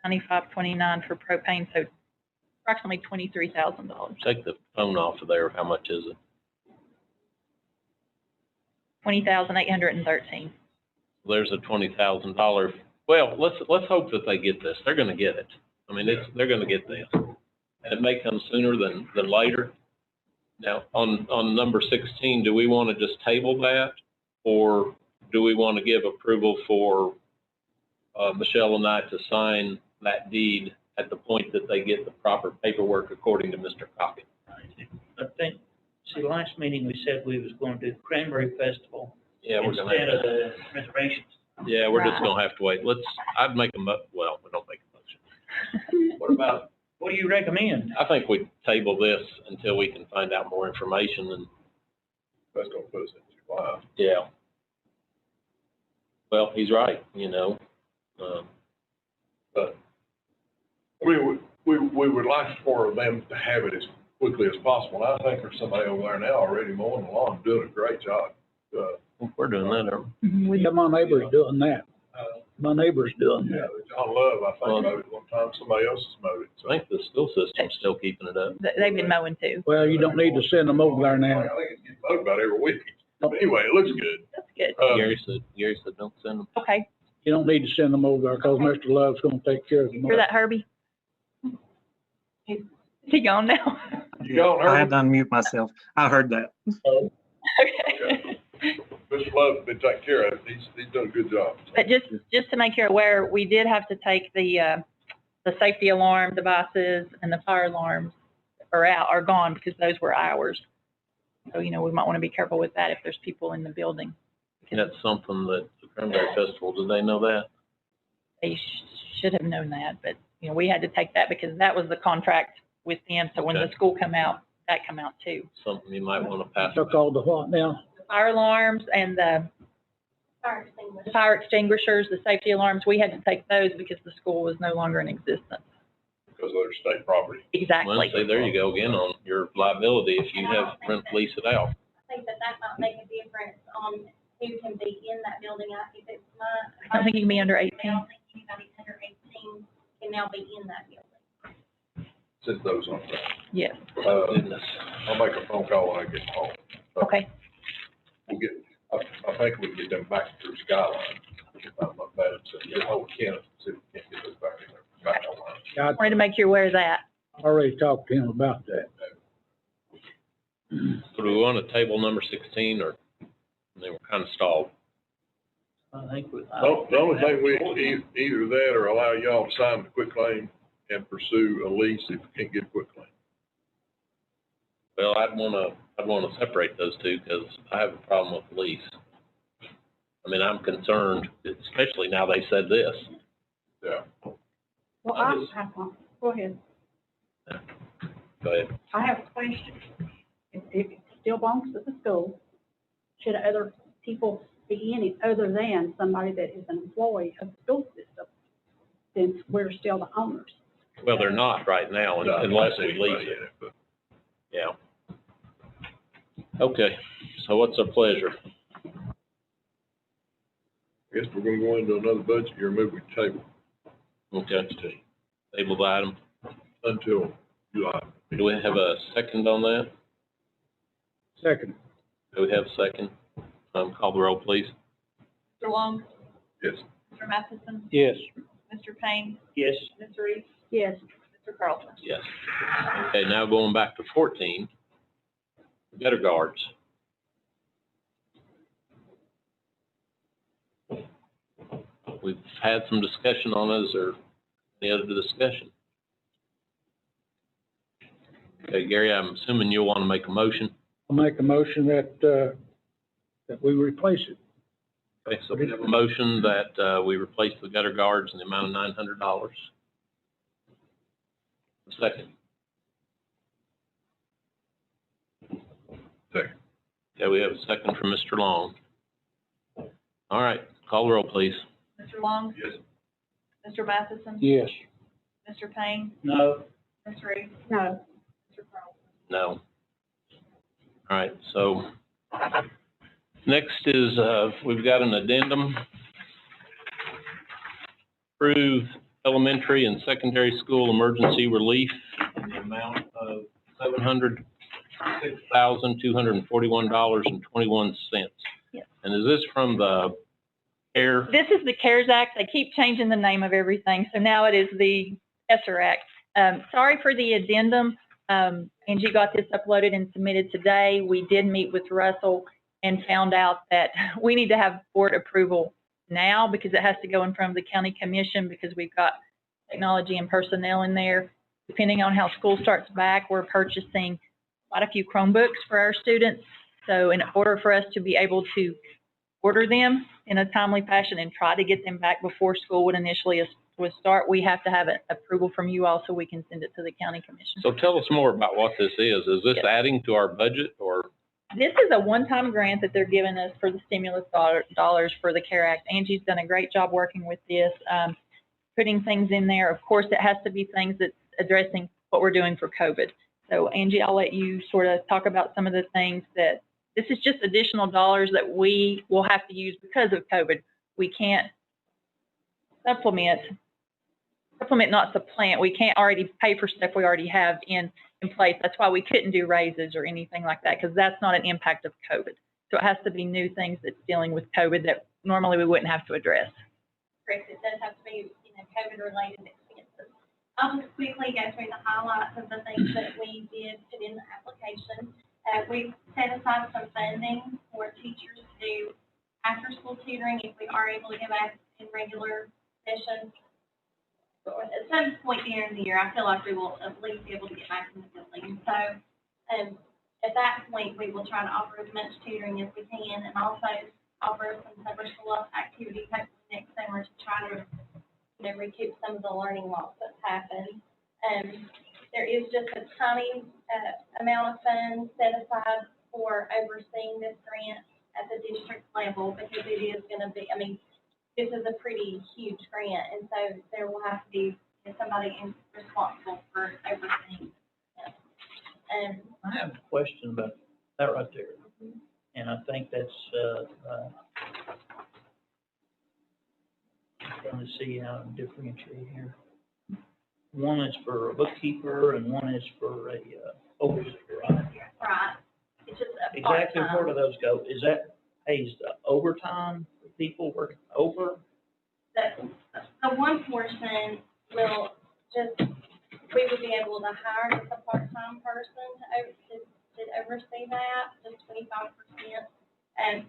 $95.29 for propane. So approximately $23,000. Take the phone off of there. How much is it? $20,813. There's a $20,000. Well, let's hope that they get this. They're going to get it. I mean, they're going to get this, and it may come sooner than later. Now, on number 16, do we want to just table that, or do we want to give approval for Michelle and I to sign that deed at the point that they get the proper paperwork according to Mr. Cockett? I think, last meeting we said we was going to do Cranberry Festival Yeah, we're going instead to. of the reservations. Yeah, we're just going to have to wait. I'd make a well, we don't make a motion. What do you recommend? I think we table this until we can find out more information and. that's going to put us in July. Yeah. Well, he's right, But we would like for them to have it as quickly as possible. And I think there's somebody over there now already mowing the lawn, doing a great job. We're doing that. Yeah, my neighbor's doing that. My neighbor's doing Yeah, that. John Love, I think, mowed it one time. Somebody else has mowed it. So I think the school system's still keeping it up. They've been mowing too. Well, you don't need to send them over there now. I think it's getting mowed about every week. But anyway, it looks good. That's good. Gary said don't send them. Okay. You don't need to send them over there because Mr. Love's gonna take care of them. Hear that, Herbie? Is he gone now? You gone, I had Herbie? to unmute myself. I heard that. Okay. Mr. Love's been taking care of it. He's done a good job. But just to make you aware, we did have to take the safety alarm devices and the fire alarms are gone because those were ours. So, we might want to be careful with that if there's people in the building. That's something that the Cranberry Festival, did they know that? They should have known that, but, we had to take that because that was the contract with them. So when the Okay. school come out, that come out too. Something you might want to pass. Took all the what now? The fire alarms and the Fire extinguisher. The fire extinguishers, the safety alarms, we had to take those because the school was no longer in existence. Because they're state property. Well, Exactly. see, there you go again on your liability if you have lease it out. I think that might make a difference on who can be in that building. If it's I don't think you can be under 18. I don't think anybody under 18 can now be in that building. Sit those on there. Yes. Goodness. I'll make a phone call when I get home. Okay. We'll get, I think we can get them back through Skyline. If I'm not bad, so get hold of Kenneth, see if we can't get those back in there. Back online. I Wanted to make you aware of that. already talked to him about that. So do we want to table number 16 or they were kind of stalled? I think we. The only thing either that or allow y'all to sign the quitclaim and pursue a lease if we can't get a quitclaim. Well, I'd want to separate those two because I have a problem with the lease. I mean, I'm concerned, especially now they said this. Yeah. Well, I have one. Go ahead. Go ahead. I have a question. If it still belongs to the school, should other people be in it other than somebody that is an employee of the school system, since we're still the owners? Well, they're not right now unless we lease it. But Yeah. Okay, so what's our pleasure? I guess we're gonna go into another budget year, maybe we table Okay, table the item. until July. Do we have a second on that? Second. Do we have a second? Call the roll, please. Mr. Long, Yes. Mr. Matheson, Yes. Mr. Payne, Yes, Ms. Reese, Yes. Mr. Carlson. Yes. Okay, now going back to 14, gutter guards. We've had some discussion on those, or any other discussion? Okay, Gary, I'm assuming you'll want to make a motion. I'll make a motion that we replace it. Okay, so we have a motion that, we replace the gutter guards in the amount of $900. Second. Second. Okay, we have a second from Mr. Long. All right, call the roll, please. Mr. Long, Yes. Mr. Matheson, Yes. Mr. Payne, no, Ms. Reese, No. Mr. Carlson. No. All right, so next is, we've got an addendum. Approve elementary and secondary school emergency relief in the amount of $706,241.21. Yes. And is this from the CARE? This is the CARES Act. They keep changing the name of everything, so now it is the ESSER Act. Sorry for the addendum. Angie got this uploaded and submitted today. We did meet with Russell and found out that we need to have board approval now because it has to go in front of the county commission because we've got technology and personnel in there. Depending on how school starts back, we're purchasing quite a few Chromebooks for our students. So in order for us to be able to order them in a timely fashion and try to get them back before school would initially start, we have to have an approval from you all so we can send it to the county commission. So tell us more about what this is. Is this Yes. adding to our budget or? This is a one-time grant that they're giving us for the stimulus dollars for the CARE Act. Angie's done a great job working with this, putting things in there. Of course, it has to be things that's addressing what we're doing for COVID. So Angie, I'll let you sort of talk about some of the things that, this is just additional dollars that we will have to use because of COVID. We can't supplement, not supplant. We can't already pay for stuff we already have in place. That's why we couldn't do raises or anything like that, because that's not an impact of COVID. So it has to be new things that's dealing with COVID that normally we wouldn't have to address. Correct, it does have to be, COVID-related expenses. I'll just quickly go through the highlights of the things that we did put in the application. We set aside some funding for teachers to do after-school tutoring if we are able to go back in regular sessions. At some point during the year, I feel like we will at least be able to get back in the building. So at that point, we will try to offer as much tutoring as we can and also offer some summer school activities next summer to try to recoup some of the learning loss that's happened. There is just a tiny amount of funds set aside for overseeing this grant. at the district level, because it is gonna be, I mean, this is a pretty huge grant, and so there will have to be somebody responsible for overseeing it. And I have a question about that right there, and I think that's, trying to see how to differentiate here. One is for a bookkeeper and one is for a, overseer, right? right, it's just a Exactly part-time. where do those go? Is that pays the overtime for people working over? The one portion will just, we would be able to hire just a part-time person to oversee that, just 25%. And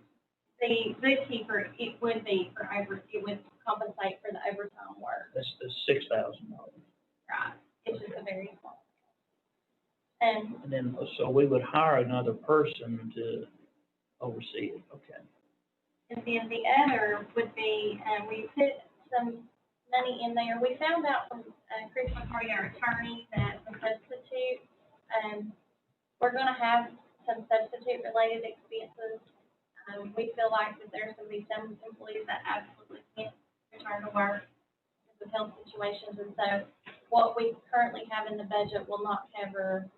the bookkeeper, it would be for it would compensate for the overtime work. That's the $6,000. Right, it's just a very small. And And then, so we would hire another person to oversee it, okay. And then the other would be, we put some money in there. We found out from Chris McCarty, our attorney, that the substitute, we're gonna have some substitute related expenses. We feel like that there's gonna be some employees that absolutely can't return to work because of health situations. And so what we currently have in the budget will not cover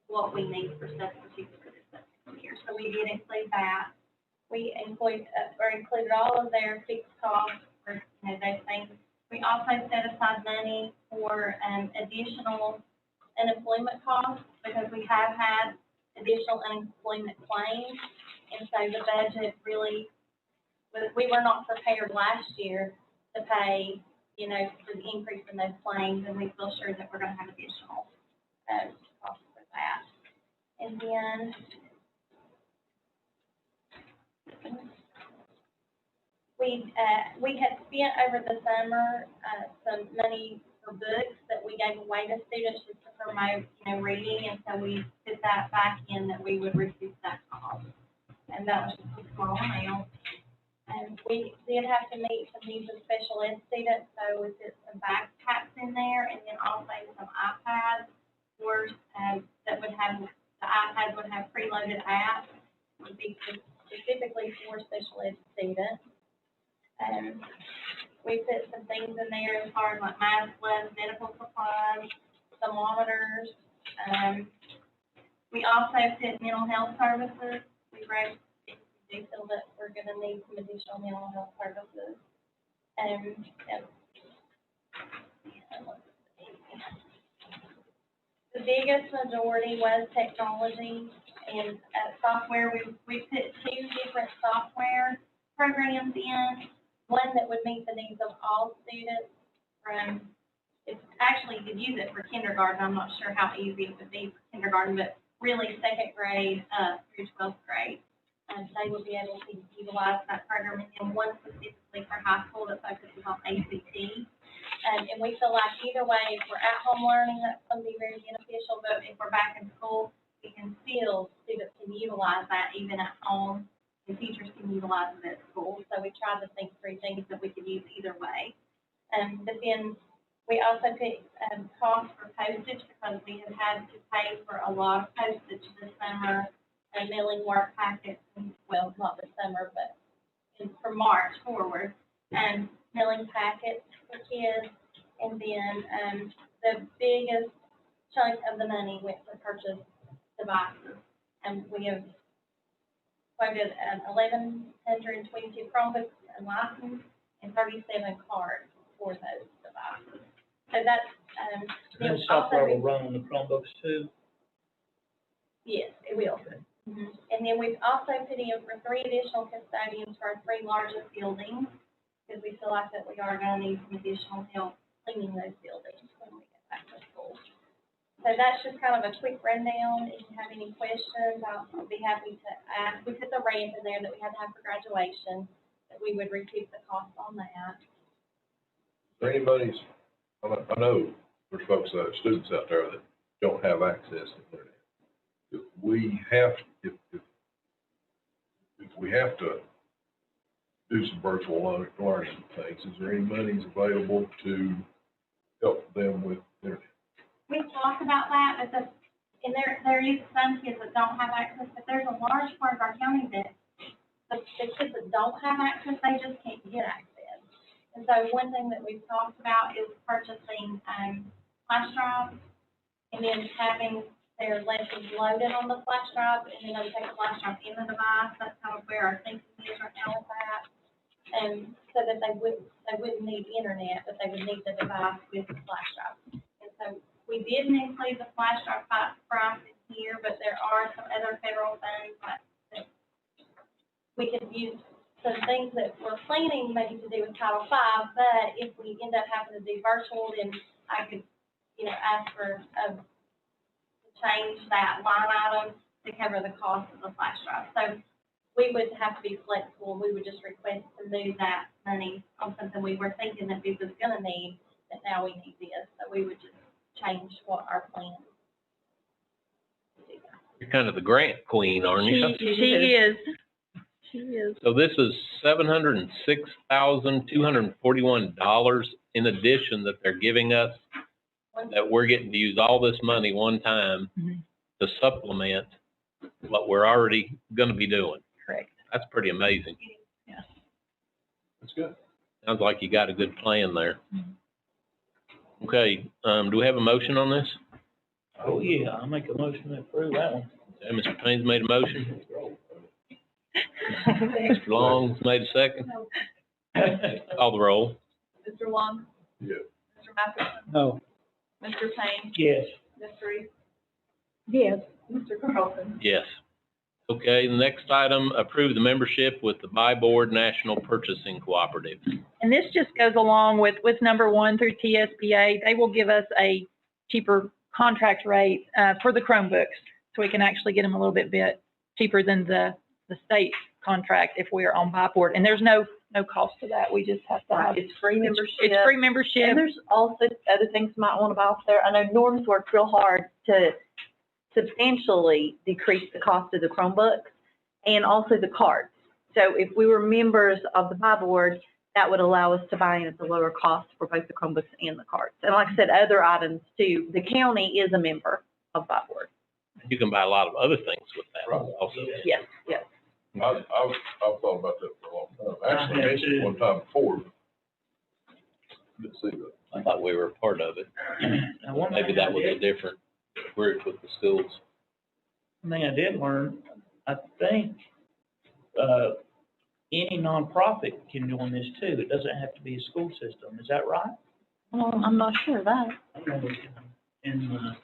what we need for substitutes for this next year. So we did include that. We included all of their fixed costs for, those things. We also set aside money for, additional unemployment costs, because we have had additional unemployment claims. And so the budget really, we were not prepared last year to pay, for the increase in those claims, and we feel sure that we're gonna have additional, costs for that. And then, we had spent over the summer, some money for books that we gave away to students just to promote, reading, and so we put that back in, that we would reduce that cost. And that was just a small amount. And we did have to meet some needs of special ed students, so we put some backpacks in there, and then also some iPads, or, that would have, the iPads would have preloaded apps, would be specifically for special ed students. We put some things in there as far as like mask, gloves, medical supplies, thermometers. We also put mental health services. We wrote, we do feel that we're gonna need some additional mental health services. The biggest majority was technology and software. We put 2 different software programs in. One that would meet the needs of all students. It's actually, you could use it for kindergarten. I'm not sure how easy it would be for kindergarten, but really 2nd grade through 12th grade. They will be able to utilize that program, and one specifically for high school that focuses on ACT. And we feel like either way, if we're at home learning, that's going to be very beneficial, but if we're back in school, we can still, students can utilize that even at home, and teachers can utilize it at school. So we tried to think through things that we could use either way. But then we also put costs for postage, because we have had to pay for a lot of postage this summer, and mailing work packets, and, well, not this summer, but from March forward, and mailing packets for kids. And then the biggest chunk of the money went to purchase devices, and we have quoted 1,122 Chromebooks and license, and 37 cards for those devices. So that's, That software will run on the Chromebooks too? Yes, it will. Okay. And then we've also put in for 3 additional custodians for our 3 largest buildings, because we feel like that we are going to need some additional help cleaning those buildings when we get back to school. So that's just kind of a quick rundown. If you have any questions, I'll be happy to ask. We put the ramp in there that we had to have for graduation, that we would recoup the cost on that. Is there anybody's, I know there's folks, students out there that don't have access to the internet. If we have, if we have to do some virtual learning things, is there any monies available to help them with internet? We talked about that, but and there is some kids that don't have access, but there's a large part of our county that the kids that don't have access, they just can't get access. And so one thing that we've talked about is purchasing, flash drives and then having their lessons loaded on the flash drive, and then they take the flash drive in the device. That's kind of where our thinking is right now with that. And so that they wouldn't need internet, but they would need the device with the flash drive. And so we didn't include the flash drive price in here, but there are some other federal funds that we could use, some things that we're planning maybe to do with Title V, but if we end up having to do virtual, then I could, ask for, to change that line item to cover the cost of the flash drive. So we would have to be flexible. We would just request to move that money on something we were thinking that we was gonna need, that now we need this. So we would just change what our plan is. You're kind of the grant queen, aren't you? She is. She is. So this is $706,241 in addition that they're giving us, that we're getting to use all this money one time to supplement what we're already gonna be doing. Correct. That's pretty amazing. Yeah. That's good. Sounds like you got a good plan there. Okay, do we have a motion on this? Oh, yeah, I'll make a motion to approve that one. Okay, Mr. Payne's made a motion. Mr. Long's made a second. Call the roll. Mr. Long? Yeah. Mr. Matheson? No. Mr. Payne? Yes. Ms. Reed? Yes. Mr. Carlson? Yes. Okay, the next item, approve the membership with the Buy Board National Purchasing Cooperative. And this just goes along with number 1 through TSBA. They will give us a cheaper contract rate for the Chromebooks, so we can actually get them a little bit cheaper than the state contract if we are on Buy Board. And there's no cost to that. We just have to have. It's free membership. It's free membership. And there's also other things you might want to buy off there. I know Norm's worked real hard to substantially decrease the cost of the Chromebooks and also the cards. So if we were members of the Buy Board, that would allow us to buy in at the lower cost for both the Chromebooks and the cards. And like I said, other items too. The county is a member of Buy Board. You can buy a lot of other things with that also. Yes, yes. I've thought about that for a long time. Actually, I mentioned it one time before. Didn't see that. I thought we were a part of it. Now, one Maybe thing that I was a did- different group with the schools. One thing I did learn, I think, any nonprofit can join this too. It doesn't have to be a school system. Is that right? Well, I'm not sure of that. I know in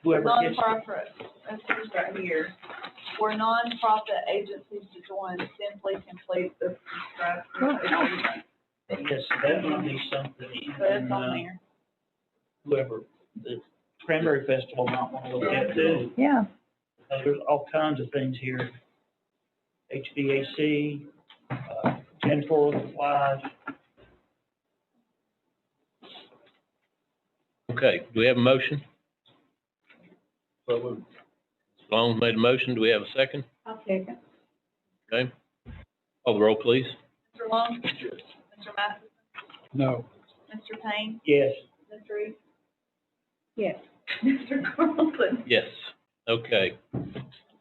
whoever gets. Nonprofit, that's what's right here. For nonprofit agencies to join, simply complete the subscribe agreement. Yes, that might be something So it's even, on there. whoever, the Cranberry Festival might want to look at too. Yeah. There's all kinds of things here. HVAC, janitorial supplies. Okay, do we have a motion? So moved. Mr. Long made a motion. Do we have a second? I'll second. Okay. Call the roll, please. Mr. Long? Mr. Matheson? No. Mr. Payne? Yes. Ms. Reed? Yes. Mr. Carlson? Yes. Okay.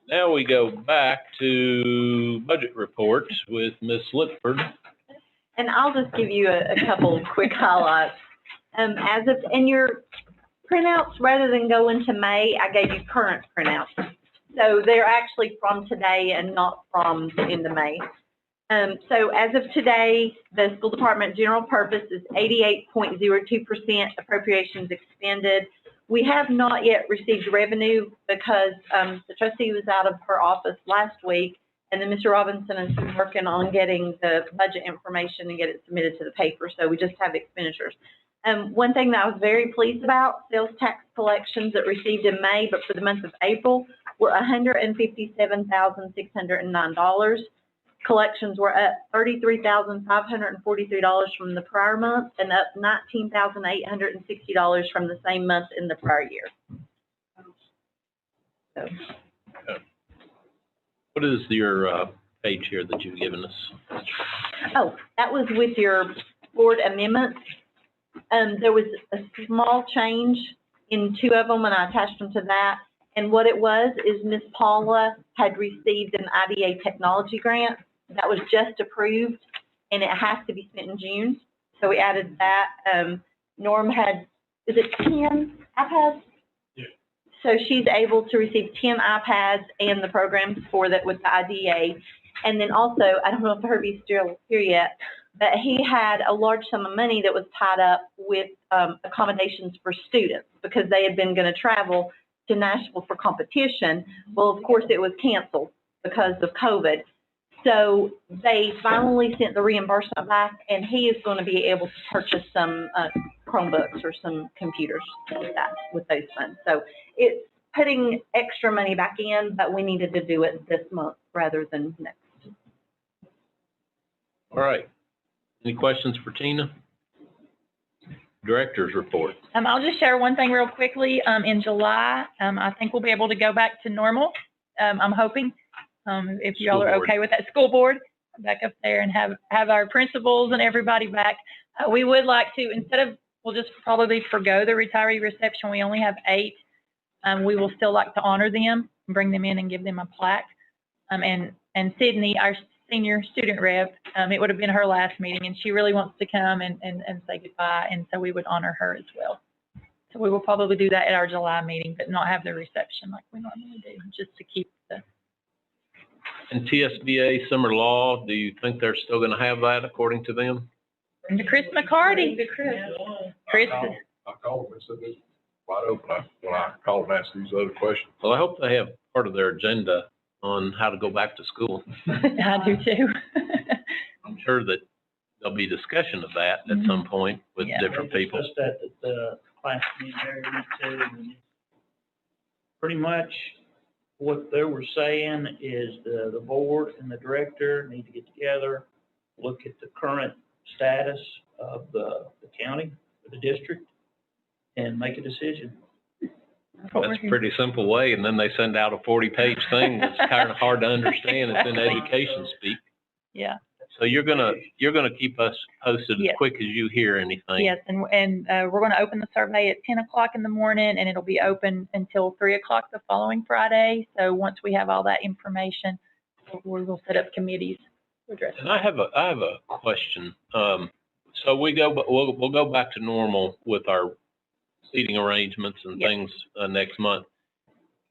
Now we go back to budget reports with Ms. Lipford. And I'll just give you a couple quick highlights. As of, in your printouts, rather than go into May, I gave you current printouts. So they're actually from today and not from the end of May. So as of today, the school department general purpose is 88.02% appropriations expended. We have not yet received revenue because the trustee was out of her office last week, and then Mr. Robinson has been working on getting the budget information and get it submitted to the paper. So we just have expenditures. One thing that I was very pleased about, sales tax collections that received in May, but for the month of April, were $157,609. Collections were up $33,543 from the prior month and up $19,860 from the same month in the prior year. So, What is your page here that you've given us? oh, that was with your board amendments. There was a small change in two of them, and I attached them to that. And what it was is Miss Paula had received an IDA technology grant that was just approved, and it has to be spent in June. So we added that. Norm had, is it 10 iPads? Yeah. So she's able to receive 10 iPads and the programs for that with the IDA. And then also, I don't know if Herbie's still here yet, but he had a large sum of money that was tied up with accommodations for students because they had been going to travel to Nashville for competition. Well, of course, it was canceled because of COVID. So they finally sent the reimbursement back, and he is going to be able to purchase some Chromebooks or some computers with those funds. So it's putting extra money back in, but we needed to do it this month rather than next. All right. Any questions for Tina? Director's report. I'll just share one thing real quickly. In July, I think we'll be able to go back to normal. I'm hoping, if y'all are okay with that, school board back up there and have our principals and everybody back. We would like to, instead of, we'll just probably forgo the retiree reception. We only have 8. We will still like to honor them and bring them in and give them a plaque. And Sydney, our senior student rep, it would have been her last meeting, and she really wants to come and say goodbye, and so we would honor her as well. So we will probably do that at our July meeting, but not have the reception like we normally do, just to keep the. And TSBA summer law, do you think they're still going to have that according to them? And to Chris McCarty. Chris. I called him and said it's wide open when I called and asked these other questions. Well, I hope they have part of their agenda on how to go back to school. I do too. I'm sure that there'll be discussion of that at some point with different people. Just that the class meeting there went to, and pretty much what they were saying is the board and the director need to get together, look at the current status of the county, or the district, and make a decision. That's a pretty simple way, and then they send out a 40-page thing that's kind of hard to understand. It's in education speak. Yeah. So you're gonna keep us posted as quick as you hear anything. Yes, and we're going to open the survey at 10 o'clock in the morning, and it'll be open until 3 o'clock the following Friday. So once we have all that information, we will set up committees to address it. And I have a question. So we'll go back to normal with our seating arrangements and things next month.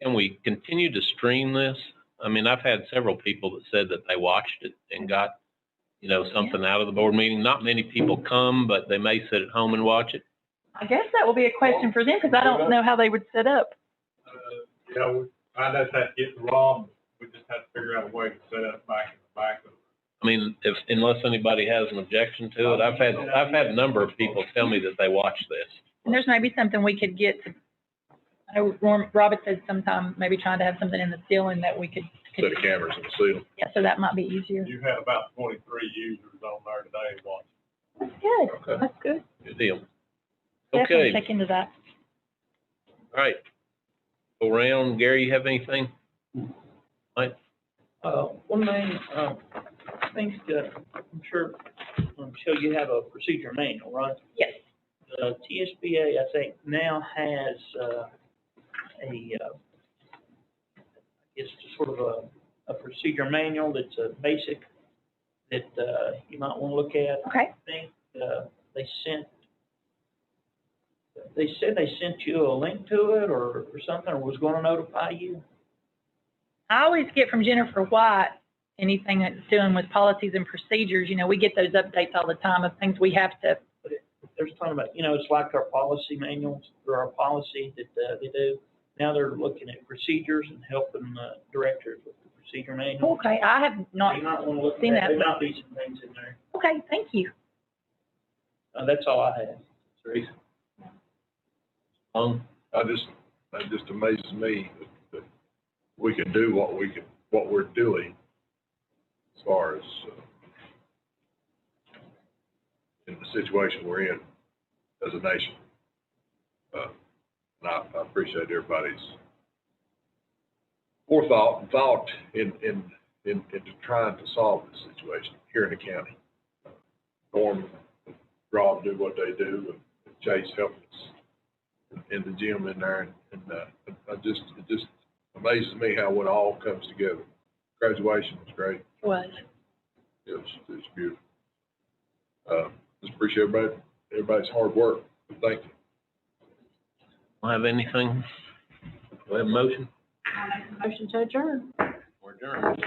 Can we continue to stream this? I mean, I've had several people that said that they watched it and got, something out of the board meeting. Not many people come, but they may sit at home and watch it. I guess that will be a question for them, because I don't know how they would set up. I just had to get the ROM. We just had to figure out a way to set up back in the back of it. I mean, unless anybody has an objection to it, I've had a number of people tell me that they watch this. And there's maybe something we could get to, I know Robert said sometime maybe trying to have something in the ceiling that we could. Set of cameras in the ceiling. Yeah, so that might be easier. You had about 23 users on there today watching. That's good. Okay. That's good. Good deal. Definitely Okay. check into that. All right. Go around. Gary, you have anything? Mike? One thing, I think, I'm sure, Michelle, you have a procedure manual, right? Yes. The TSBA, I think, now has it's sort of a procedure manual that's a basic that you might want to look at. Okay. I think they said they sent you a link to it or something, or was going to notify you. I always get from Jennifer White anything that's doing with policies and procedures. We get those updates all the time of things we have to. There's talking about, it's like our policy manuals or our policy that they do. Now they're looking at procedures and helping directors with the procedure manual. Okay, I have not You might want to look seen at that. There might be some things in there. Okay, thank you. That's all I have. Teresa? That just amazes me that we can do what we're doing as far as in the situation we're in as a nation. And I appreciate everybody's forethought and thought into trying to solve this situation here in the county. Norm and Rob do what they do, and Chase helping us in the gym in there, and it just amazes me how it all comes together. Graduation was great. Was. It was beautiful. Just appreciate everybody's hard work. Thank you. Don't have anything? Do we have a motion? Motion to adjourn. We're adjourned.